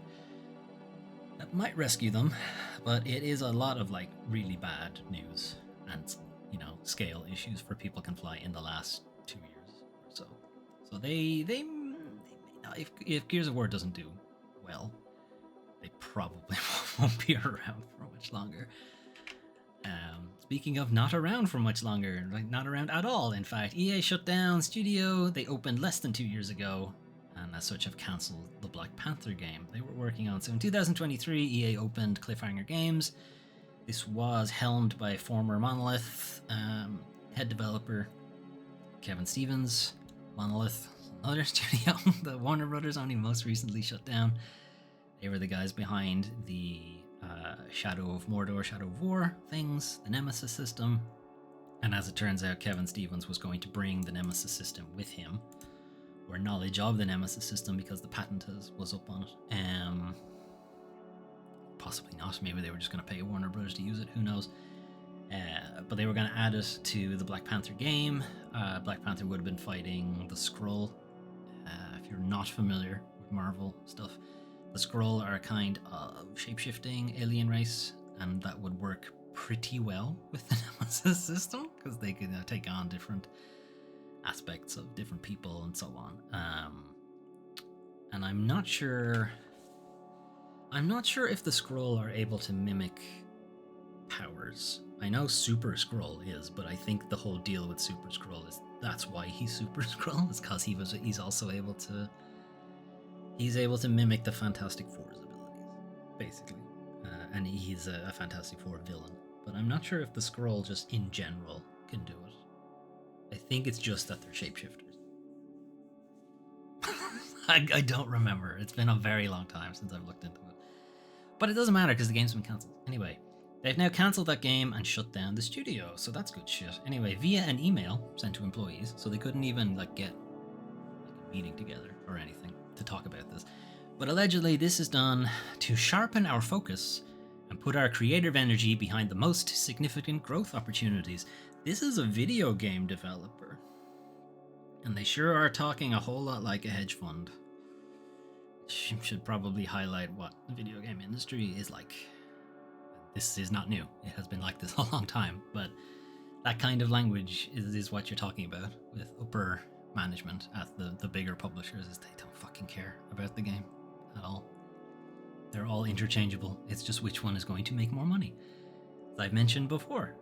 that might rescue them, but it is a lot of like really bad news and, you know, scale issues for People Can Fly in the last 2 years or so. So they may not, if Gears of War doesn't do well, they probably won't be around for much longer. Speaking of not around for much longer, like not around at all, in fact, EA shut down studio. They opened less than 2 years ago, and as such have cancelled the Black Panther game they were working on. So in 2023, EA opened Cliffhanger Games. This was helmed by former Monolith head developer Kevin Stevens. Monolith, another studio that Warner Brothers only most recently shut down. They were the guys behind the Shadow of Mordor, Shadow of War things, the Nemesis system. And as it turns out, Kevin Stevens was going to bring the Nemesis system with him, or knowledge of the Nemesis system, because the patent was up on it. Possibly not. Maybe they were just going to pay Warner Brothers to use it. Who knows? But they were going to add it to the Black Panther game. Black Panther would have been fighting the Skrull. If you're not familiar with Marvel stuff, the Skrull are a kind of shape-shifting alien race, and that would work pretty well with the Nemesis system, because they could take on different aspects of different people and so on. And I'm not sure if the Skrull are able to mimic powers. I know Super Skrull is, but I think the whole deal with Super Skrull is that's why he's Super Skrull, is because he's also able to mimic the Fantastic Four's abilities, basically. And he's a Fantastic Four villain. But I'm not sure if the Skrull just in general can do it. I think it's just that they're shapeshifters. I don't remember. It's been a very long time since I've looked into it. But it doesn't matter because the game's been cancelled. Anyway, they've now cancelled that game and shut down the studio, so that's good shit. Anyway, via an email sent to employees, so they couldn't even get a meeting together or anything to talk about this. But allegedly, this is done to sharpen our focus and put our creative energy behind the most significant growth opportunities. This is a video game developer, and they sure are talking a whole lot like a hedge fund. Should probably highlight what the video game industry is like. This is not new. It has been like this a long time, but that kind of language is what you're talking about with upper management at the bigger publishers, is they don't fucking care about the game at all. They're all interchangeable. It's just which one is going to make more money. As I've mentioned before,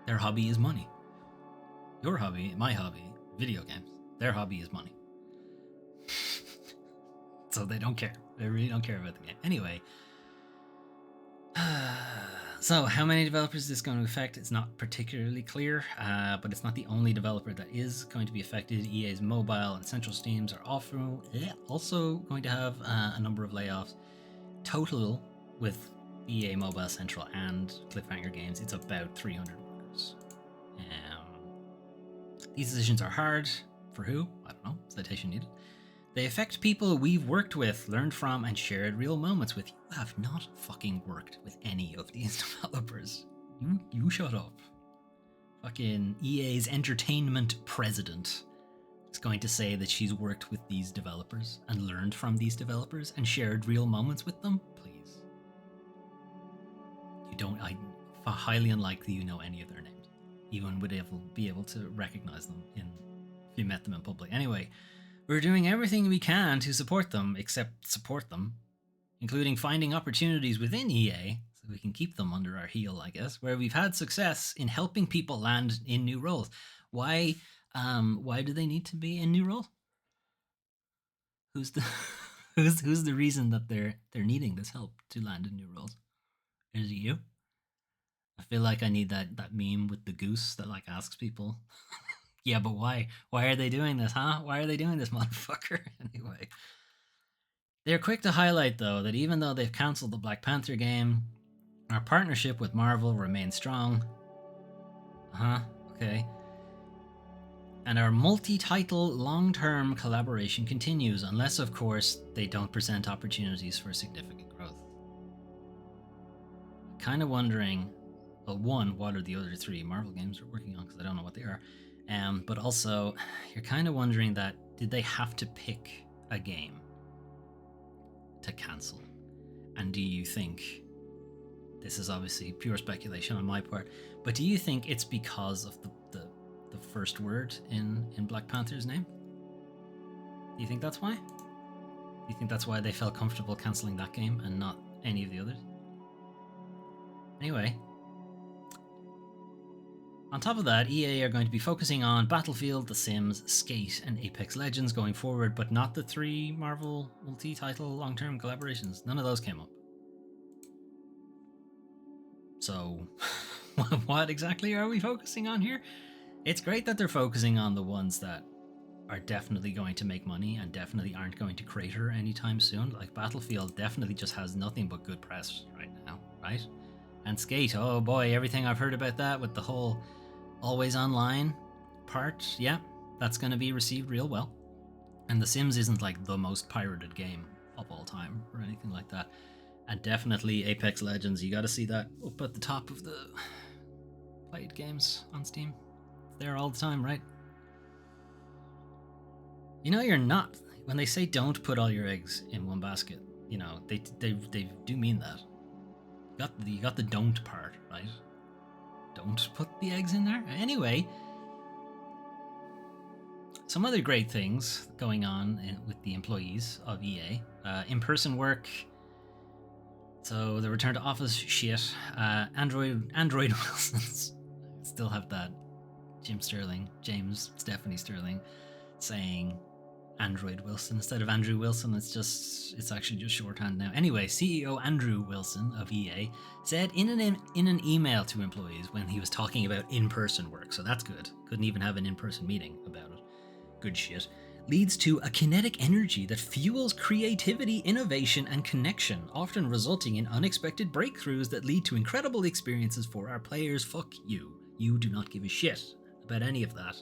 their hobby is money. Your hobby, my hobby, video games. Their hobby is money. So they don't care. They really don't care about the game. Anyway, So, how many developers is this going to affect? It's not particularly clear, but it's not the only developer that is going to be affected. EA's mobile and central Steams are also going to have a number of layoffs. Total with EA Mobile Central and Cliffhanger Games, it's about 300 workers. These decisions are hard. For who? I don't know. Citation needed. They affect people we've worked with, learned from, and shared real moments with. You have not fucking worked with any of these developers. You shut up. Fucking EA's entertainment president is going to say that she's worked with these developers and learned from these developers and shared real moments with them. Please. You don't. Highly unlikely you know any of their names. Even would be able to recognize them if you met them in public. Anyway, we're doing everything we can to support them, except support them, including finding opportunities within EA so we can keep them under our heel, I guess, where we've had success in helping people land in new roles. Why do they need to be in new roles? Who's the who's the reason that they're needing this help to land in new roles? Is it you? I feel like I need that meme with the goose that like asks people, yeah, but why? Why are they doing this, huh? Why are they doing this, motherfucker? Anyway. They're quick to highlight, though, that even though they've cancelled the Black Panther game, our partnership with Marvel remains strong. Okay. And our multi-title long-term collaboration continues, unless, of course, they don't present opportunities for significant growth. Kind of wondering, well, one, what are the other 3 Marvel games we're working on, because I don't know what they are. But also, you're kind of wondering that, did they have to pick a game to cancel? And do you think, this is obviously pure speculation on my part, but do you think it's because of the first word in Black Panther's name? Do you think that's why? Do you think that's why they felt comfortable cancelling that game and not any of the others? Anyway, on top of that, EA are going to be focusing on Battlefield, The Sims, Skate, and Apex Legends going forward, but not the 3 Marvel multi-title long-term collaborations. None of those came up. So, what exactly are we focusing on here? It's great that they're focusing on the ones that are definitely going to make money and definitely aren't going to crater anytime soon. Like Battlefield definitely just has nothing but good press right now, right? And Skate, oh boy, everything I've heard about that with the whole always online part, yeah, that's going to be received real well. And The Sims isn't like the most pirated game of all time or anything like that. And definitely Apex Legends, you got to see that up at the top of the played games on Steam. It's there all the time, right? You know, you're not. When they say don't put all your eggs in one basket, you know, they do mean that. You got the don't part, right? Don't put the eggs in there. Anyway, some other great things going on with the employees of EA. In-person work. So the return to office shit. Android Wilsons still have that James Stephanie Sterling saying Android Wilson instead of Andrew Wilson. It's actually just shorthand now. Anyway, CEO Andrew Wilson of EA said in an email to employees when he was talking about in-person work, so that's good. Couldn't even have an in-person meeting about it. Good shit. Leads to a kinetic energy that fuels creativity, innovation, and connection, often resulting in unexpected breakthroughs that lead to incredible experiences for our players. Fuck you. You do not give a shit about any of that.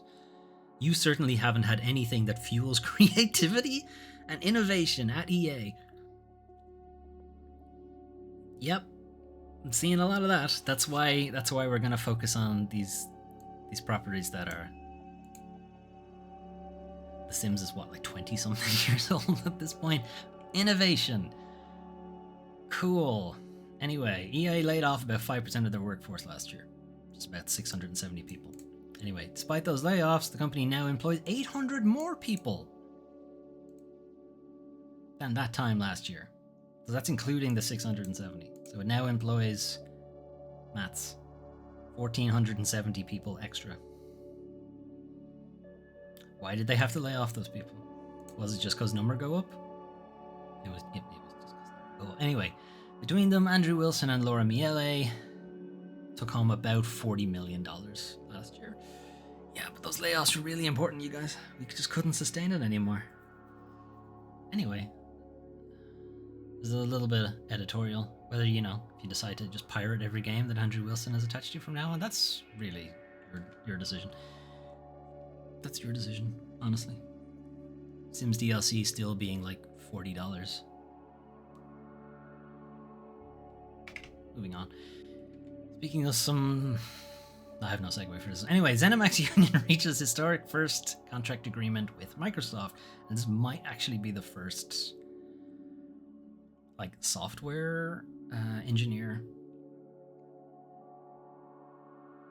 You certainly haven't had anything that fuels creativity and innovation at EA. Yep, I'm seeing a lot of that. That's why we're gonna focus on these properties that are. The Sims is what, like 20 something years old at this point. Innovation. Cool. Anyway, EA laid off about 5% of their workforce last year. It's about 670 people. Anyway, despite those layoffs, the company now employs 800 more people than that time last year. So that's including the 670. So it now employs, maths, 1,470 people extra. Why did they have to lay off those people? Was it just because number go up? It was just because number go up. Anyway, between them, Andrew Wilson and Laura Miele took home about $40 million last year. Yeah, but those layoffs were really important, you guys. We just couldn't sustain it anymore. Anyway, there's a little bit of editorial. Whether, if you decide to just pirate every game that Andrew Wilson has attached to from now on, that's really your decision. That's your decision, honestly. Sims DLC still being like $40. Moving on. Speaking of some... I have no segue for this. Anyway, ZeniMax Union reaches historic first contract agreement with Microsoft, and this might actually be the first software engineer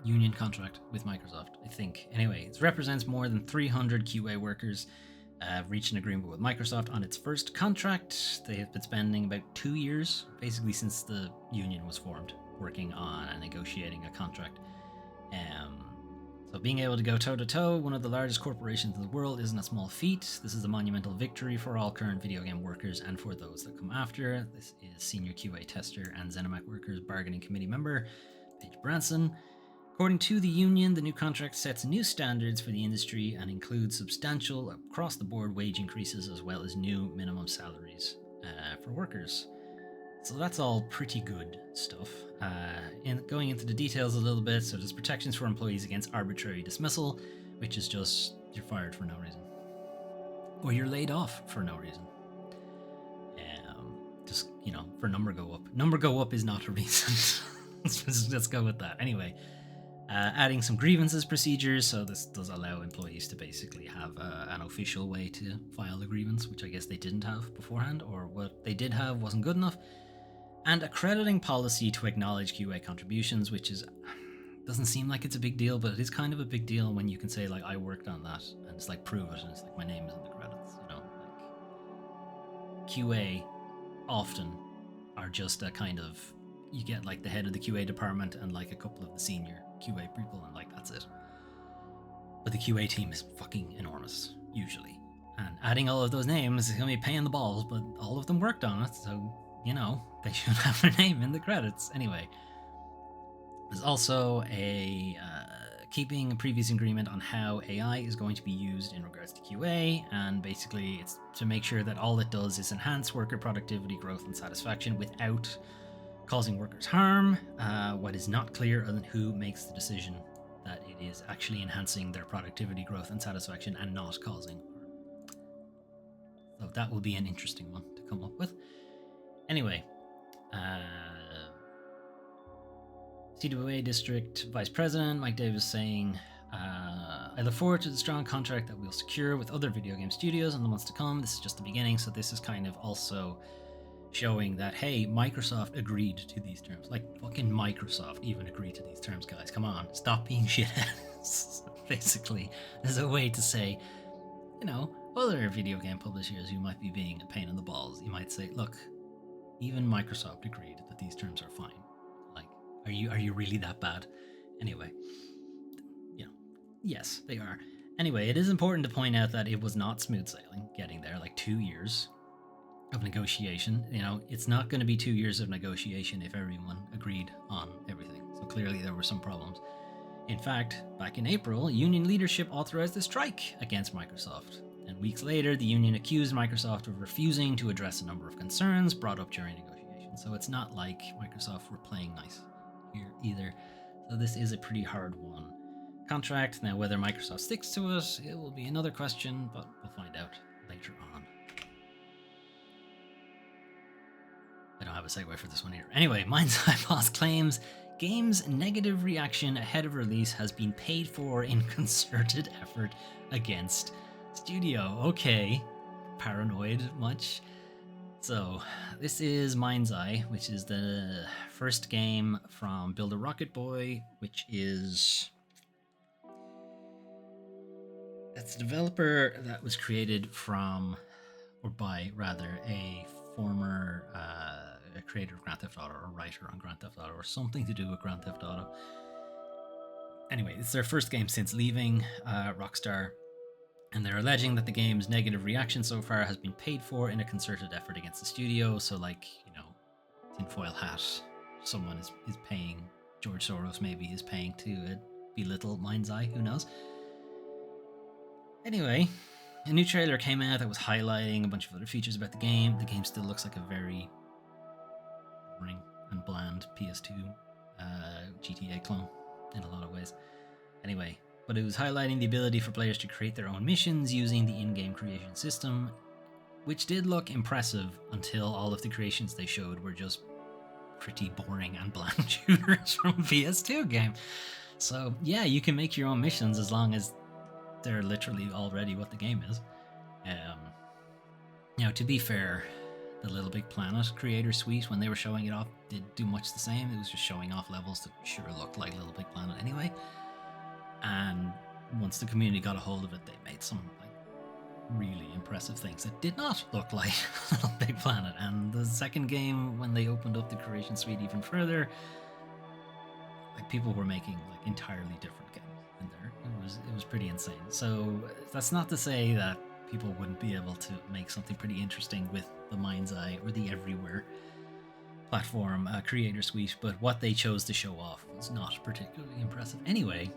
union contract with Microsoft, I think. Anyway, it represents more than 300 QA workers reached an agreement with Microsoft on its first contract. They have been spending about 2 years, basically since the union was formed, working on and negotiating a contract. So being able to go toe-to-toe one of the largest corporations in the world isn't a small feat. This is a monumental victory for all current video game workers and for those that come after. This is senior QA tester and ZeniMax Workers Bargaining Committee member Paige Branson. According to the union, the new contract sets new standards for the industry and includes substantial across-the-board wage increases as well as new minimum salaries for workers. So that's all pretty good stuff. And going into the details a little bit, so there's protections for employees against arbitrary dismissal, which is just you're fired for no reason. Or you're laid off for no reason. Just, for number go up. Number go up is not a reason. Let's go with that. Anyway, adding some grievances procedures, so this does allow employees to basically have an official way to file a grievance, which I guess they didn't have beforehand, or what they did have wasn't good enough. And accrediting policy to acknowledge QA contributions, which doesn't seem like it's a big deal, but it is kind of a big deal when you can say, I worked on that, and it's prove it, and it's my name is in the credits, QA often are just a kind of, you get the head of the QA department and a couple of the senior QA people, and that's it. But the QA team is fucking enormous, usually. And adding all of those names is going to be a pain in the balls, but all of them worked on it, so they should have their name in the credits. Anyway, there's also a keeping a previous agreement on how AI is going to be used in regards to QA, and basically it's to make sure that all it does is enhance worker productivity, growth, and satisfaction without causing workers harm. What is not clear other than who makes the decision that it is actually enhancing their productivity, growth, and satisfaction and not causing harm. So that will be an interesting one to come up with. Anyway, CWA District Vice President Mike Davis saying, I look forward to the strong contract that we'll secure with other video game studios in the months to come. This is just the beginning, so this is kind of also showing that, hey, Microsoft agreed to these terms. Fucking Microsoft even agreed to these terms, guys. Come on, stop being shitheads. Basically, there's a way to say, other video game publishers who might be being a pain in the balls, you might say, look, even Microsoft agreed that these terms are fine. Are you really that bad? Anyway, yes, they are. Anyway, it is important to point out that it was not smooth sailing getting there. 2 years of negotiation. It's not going to be 2 years of negotiation if everyone agreed on everything. So clearly there were some problems. In fact, back in April, union leadership authorized a strike against Microsoft. And weeks later, the union accused Microsoft of refusing to address a number of concerns brought up during negotiations. So it's not like Microsoft were playing nice here either. So this is a pretty hard won contract. Now, whether Microsoft sticks to it, it will be another question, but we'll find out later on. I don't have a segue for this one either. Anyway, Mindseye boss claims game's negative reaction ahead of release has been paid for in concerted effort against studio. Okay, paranoid much? So, this is Mindseye, which is the first game from Builder Rocket Boy, which is... It's a developer that was created from, or by, rather, a former a creator of Grand Theft Auto, or writer on Grand Theft Auto, or something to do with Grand Theft Auto. Anyway, it's their first game since leaving Rockstar, and they're alleging that the game's negative reaction so far has been paid for in a concerted effort against the studio. So, tinfoil hat, someone is paying George Soros maybe is paying to belittle Mindseye, who knows. Anyway, a new trailer came out that was highlighting a bunch of other features about the game. The game still looks like a very boring and bland PS2 GTA clone in a lot of ways. Anyway, but it was highlighting the ability for players to create their own missions using the in-game creation system, which did look impressive until all of the creations they showed were just pretty boring and bland shooters from a PS2 game. So yeah, you can make your own missions as long as they're literally already what the game is. Now, to be fair, the Little Big Planet creator suite, when they were showing it off, did do much the same. It was just showing off levels that sure looked like Little Big Planet anyway. And once the community got a hold of it, they made some really impressive things that did not look like Little Big Planet. And the second game, when they opened up the creation suite even further, people were making entirely different games in there. It was pretty insane. So that's not to say that people wouldn't be able to make something pretty interesting with the Mindseye or the Everywhere platform creator suite, but what they chose to show off was not particularly impressive. Anyway,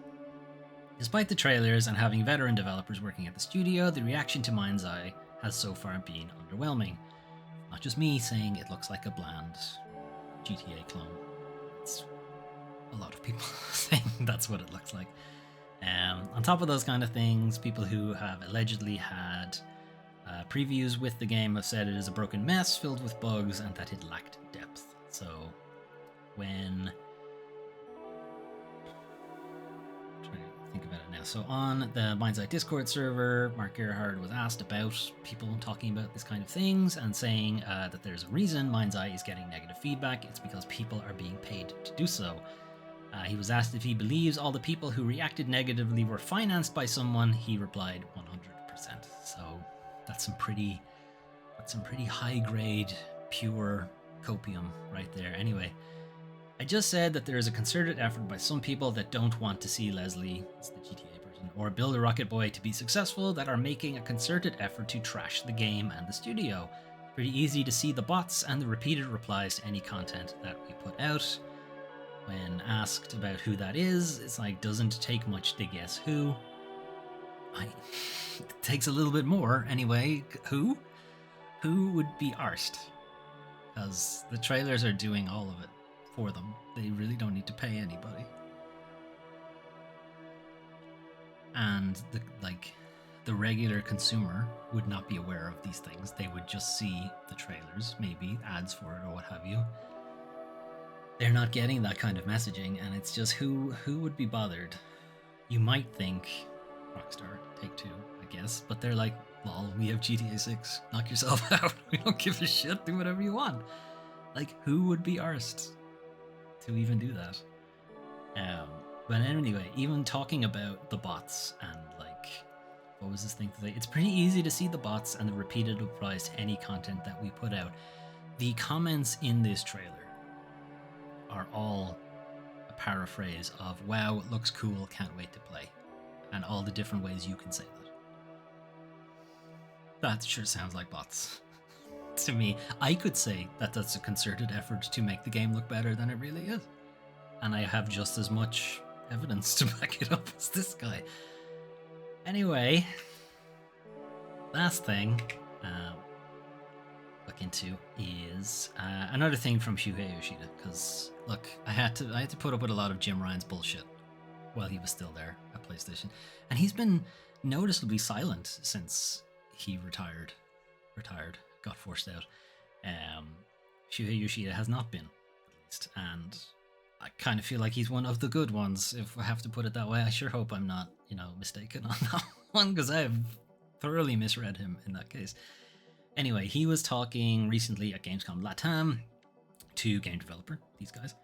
despite the trailers and having veteran developers working at the studio, the reaction to Mindseye has so far been underwhelming. Not just me saying it looks like a bland GTA clone. It's a lot of people saying that's what it looks like. On top of those kind of things, people who have allegedly had previews with the game have said it is a broken mess filled with bugs and that it lacked depth. So when... I'm trying to think about it now. So on the Mindseye Discord server, Mark Gerhard was asked about people talking about this kind of things and saying that there's a reason Mindseye is getting negative feedback. It's because people are being paid to do so. He was asked if he believes all the people who reacted negatively were financed by someone. He replied 100%. So that's some pretty high grade, pure copium right there. Anyway, I just said that there is a concerted effort by some people that don't want to see Leslie, that's the GTA person, or Build a Rocket Boy to be successful, that are making a concerted effort to trash the game and the studio. Pretty easy to see the bots and the repeated replies to any content that we put out. When asked about who that is, it's doesn't take much to guess who. It takes a little bit more. Anyway, who? Who would be arsed? Because the trailers are doing all of it for them. They really don't need to pay anybody. And the regular consumer would not be aware of these things. They would just see the trailers, maybe ads for it or what have you. They're not getting that kind of messaging, and it's just who would be bothered? You might think Rockstar, Take-Two, I guess, but they're like, lol, we have GTA 6, knock yourself out, we don't give a shit, do whatever you want. Who would be arsed to even do that? But anyway, even talking about the bots and what was this thing today? It's pretty easy to see the bots and the repeated replies to any content that we put out. The comments in this trailer are all a paraphrase of, wow, it looks cool, can't wait to play. And all the different ways you can say that. That sure sounds like bots to me. I could say that that's a concerted effort to make the game look better than it really is. And I have just as much evidence to back it up as this guy. Anyway, last thing look into is another thing from Shuhei Yoshida, because look, I had to put up with a lot of Jim Ryan's bullshit while he was still there at PlayStation, and he's been noticeably silent since he retired, got forced out. Shuhei Yoshida has not been, at least, and I kind of feel like he's one of the good ones, if I have to put it that way. I sure hope I'm not, mistaken on that one, because I have thoroughly misread him in that case. Anyway, he was talking recently at Gamescom Latam to game developer, these guys,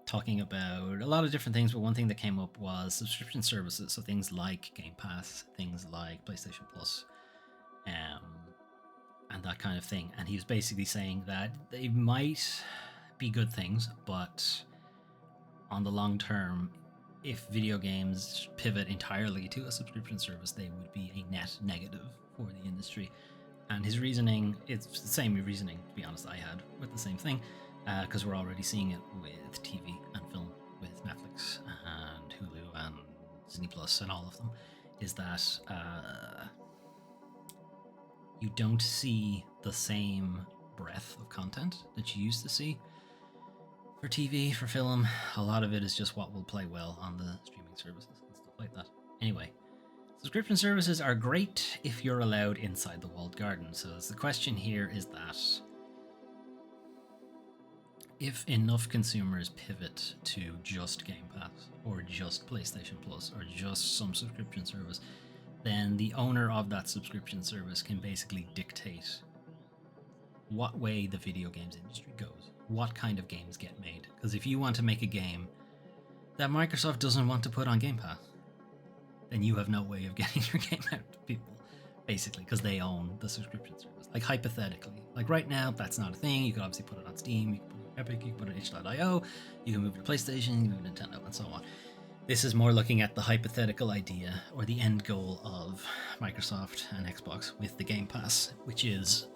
talking about a lot of different things, but one thing that came up was subscription services, so things like Game Pass, things like PlayStation Plus, and that kind of thing. And he was basically saying that they might be good things, but on the long term, if video games pivot entirely to a subscription service, they would be a net negative for the industry. And his reasoning, it's the same reasoning, to be honest, I had with the same thing, because we're already seeing it with TV and Disney Plus and all of them, is that you don't see the same breadth of content that you used to see for TV, for film. A lot of it is just what will play well on the streaming services and stuff like that. Anyway, subscription services are great if you're allowed inside the walled garden. So the question here is that if enough consumers pivot to just Game Pass or just PlayStation Plus or just some subscription service, then the owner of that subscription service can basically dictate what way the video games industry goes, what kind of games get made. Because if you want to make a game that Microsoft doesn't want to put on Game Pass, then you have no way of getting your game out to people, basically, because they own the subscription service. Like, hypothetically, like right now, that's not a thing. You could obviously put it on Steam, you can put it on Epic, you can put it on itch.io, you can move it to PlayStation, you can move it to Nintendo, and so on. This is more looking at the hypothetical idea or the end goal of Microsoft and Xbox with the Game Pass, which is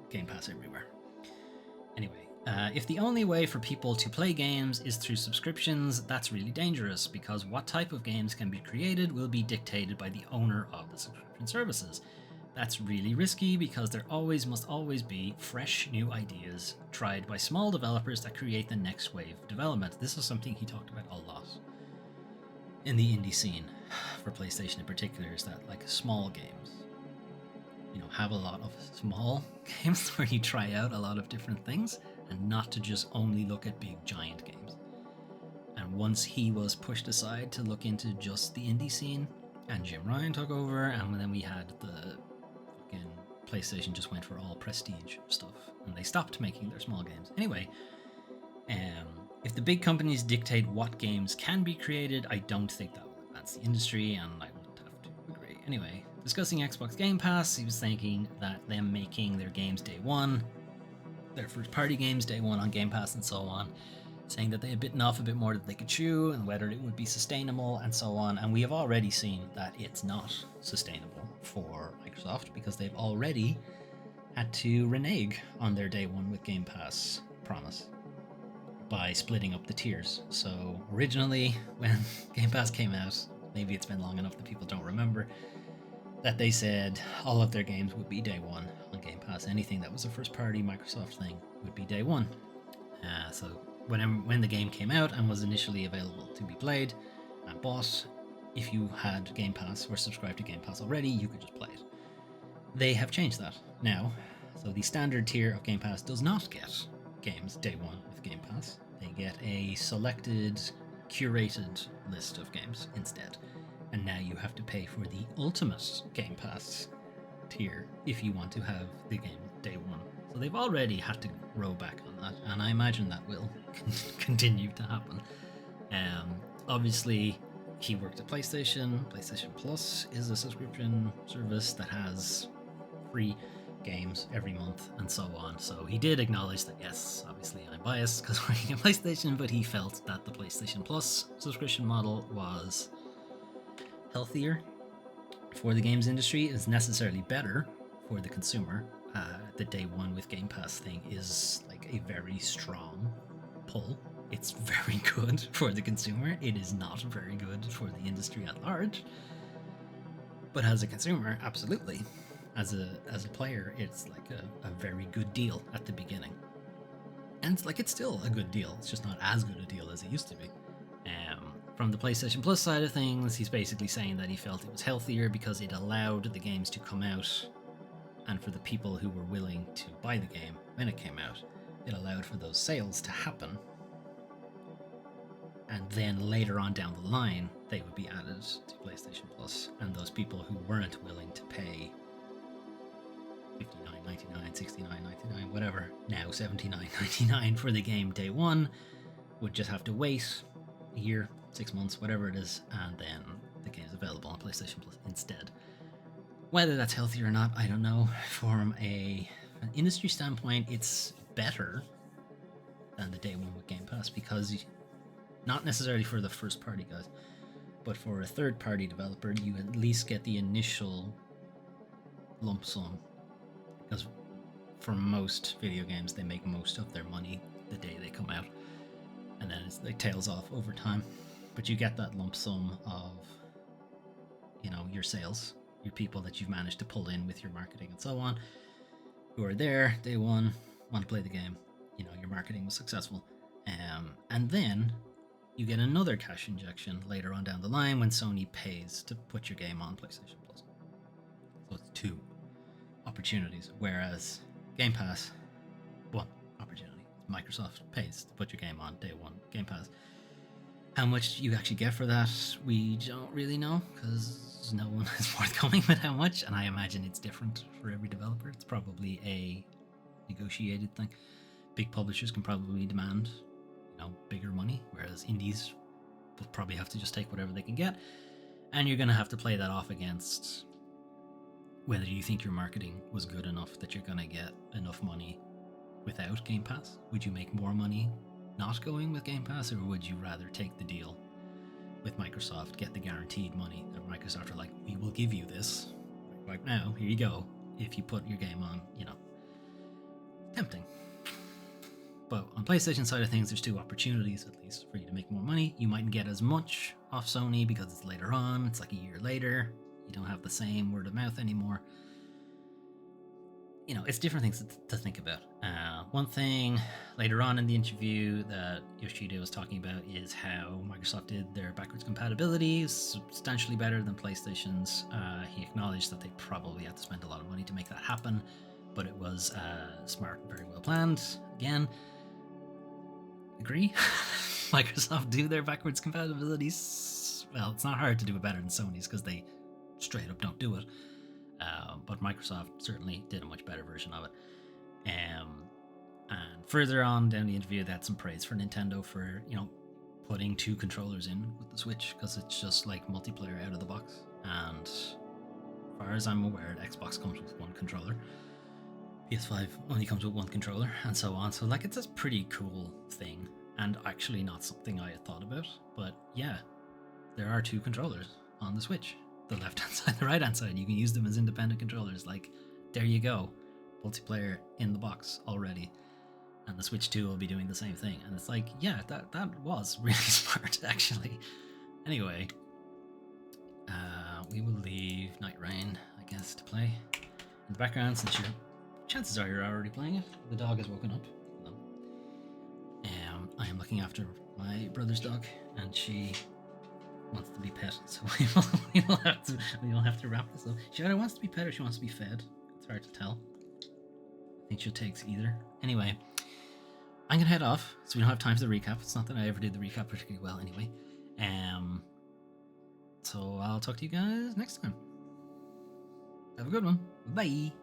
Game Pass everywhere. Anyway, if the only way for people to play games is through subscriptions, that's really dangerous, because what type of games can be created will be dictated by the owner of the subscription services. That's really risky because there must always be fresh new ideas tried by small developers that create the next wave of development. This is something he talked about a lot in the indie scene for PlayStation in particular, is that like small games, have a lot of small games where you try out a lot of different things and not to just only look at big giant games. And once he was pushed aside to look into just the indie scene and Jim Ryan took over, and then we had the fucking PlayStation just went for all prestige stuff and they stopped making their small games. Anyway, if the big companies dictate what games can be created, I don't think that will advance the industry, and I would have to agree. Anyway, discussing Xbox Game Pass, he was thinking that them making their games day one, their first party games day one on Game Pass and so on, saying that they had bitten off a bit more than they could chew and whether it would be sustainable and so on. And we have already seen that it's not sustainable for Microsoft, because they've already had to renege on their day one with Game Pass promise by splitting up the tiers. So originally, when Game Pass came out, maybe it's been long enough that people don't remember, that they said all of their games would be day one on Game Pass. Anything that was a first party Microsoft thing would be day one. So when the game came out and was initially available to be played and bought, if you had Game Pass or subscribed to Game Pass already, you could just play it. They have changed that now. So the standard tier of Game Pass does not get games day one with Game Pass. They get a selected, curated list of games instead. And now you have to pay for the ultimate Game Pass tier if you want to have the game day one. So they've already had to row back on that, and I imagine that will continue to happen. Obviously, he worked at PlayStation. PlayStation Plus is a subscription service that has free games every month and so on. So he did acknowledge that, yes, obviously I'm biased because working at PlayStation, but he felt that the PlayStation Plus subscription model was healthier for the games industry, is necessarily better for the consumer. The day one with Game Pass thing is like a very strong pull. It's very good for the consumer. It is not very good for the industry at large. But as a consumer, absolutely. As a player, it's like a very good deal at the beginning. And it's still a good deal. It's just not as good a deal as it used to be. From the PlayStation Plus side of things, he's basically saying that he felt it was healthier because it allowed the games to come out, and for the people who were willing to buy the game when it came out, it allowed for those sales to happen. And then later on down the line, they would be added to PlayStation Plus, and those people who weren't willing to pay $59.99, $69.99, whatever, now $79.99 for the game day one, would just have to wait a year, 6 months, whatever it is, and then the game's available on PlayStation Plus instead. Whether that's healthy or not, I don't know. From an industry standpoint, it's better than the day one with Game Pass, because not necessarily for the first party guys, but for a third party developer, you at least get the initial lump sum, because for most video games, they make most of their money the day they come out, and then it tails off over time. But you get that lump sum of your sales, your people that you've managed to pull in with your marketing and so on, who are there day one, want to play the game. You know, your marketing was successful. And then you get another cash injection later on down the line when Sony pays to put your game on PlayStation Plus. So it's two opportunities, whereas Game Pass, one opportunity. Microsoft pays to put your game on day one, Game Pass. How much you actually get for that, we don't really know, because no one is forthcoming with how much, and I imagine it's different for every developer. It's probably a negotiated thing. Big publishers can probably demand, bigger money, whereas indies will probably have to just take whatever they can get, and you're going to have to play that off against whether you think your marketing was good enough that you're going to get enough money without Game Pass. Would you make more money not going with Game Pass, or would you rather take the deal with Microsoft, get the guaranteed money that Microsoft are like, we will give you this right now, here you go, if you put your game on, tempting. But on PlayStation side of things, there's two opportunities at least for you to make more money. You mightn't get as much off Sony because it's later on, it's like a year later, you don't have the same word of mouth anymore. It's different things to think about. One thing later on in the interview that Yoshida was talking about is how Microsoft did their backwards compatibility substantially better than PlayStation's. He acknowledged that they probably had to spend a lot of money to make that happen, but it was smart and very well planned. Again, agree. Microsoft do their backwards compatibilities. Well, it's not hard to do it better than Sony's because they straight up don't do it. But Microsoft certainly did a much better version of it. And further on down the interview, they had some praise for Nintendo for, putting two controllers in with the Switch, because it's just like multiplayer out of the box. And as far as I'm aware, Xbox comes with one controller. PS5 only comes with one controller, and so on. So it's a pretty cool thing, and actually not something I had thought about. But yeah, there are two controllers on the Switch. The left hand side, the right hand side. You can use them as independent controllers. There you go. Multiplayer in the box already. And the Switch 2 will be doing the same thing. And it's yeah, that was really smart, actually. Anyway, we will leave Night Rain, I guess, to play in the background, since chances are you're already playing it. The dog has woken up. I am looking after my brother's dog, and she wants to be pet, so we will have to wrap this up. She either wants to be pet or she wants to be fed. It's hard to tell. I think she takes either. Anyway, I'm gonna head off, so we don't have time for the recap. It's not that I ever did the recap particularly well anyway. So I'll talk to you guys next time. Have a good one. Bye.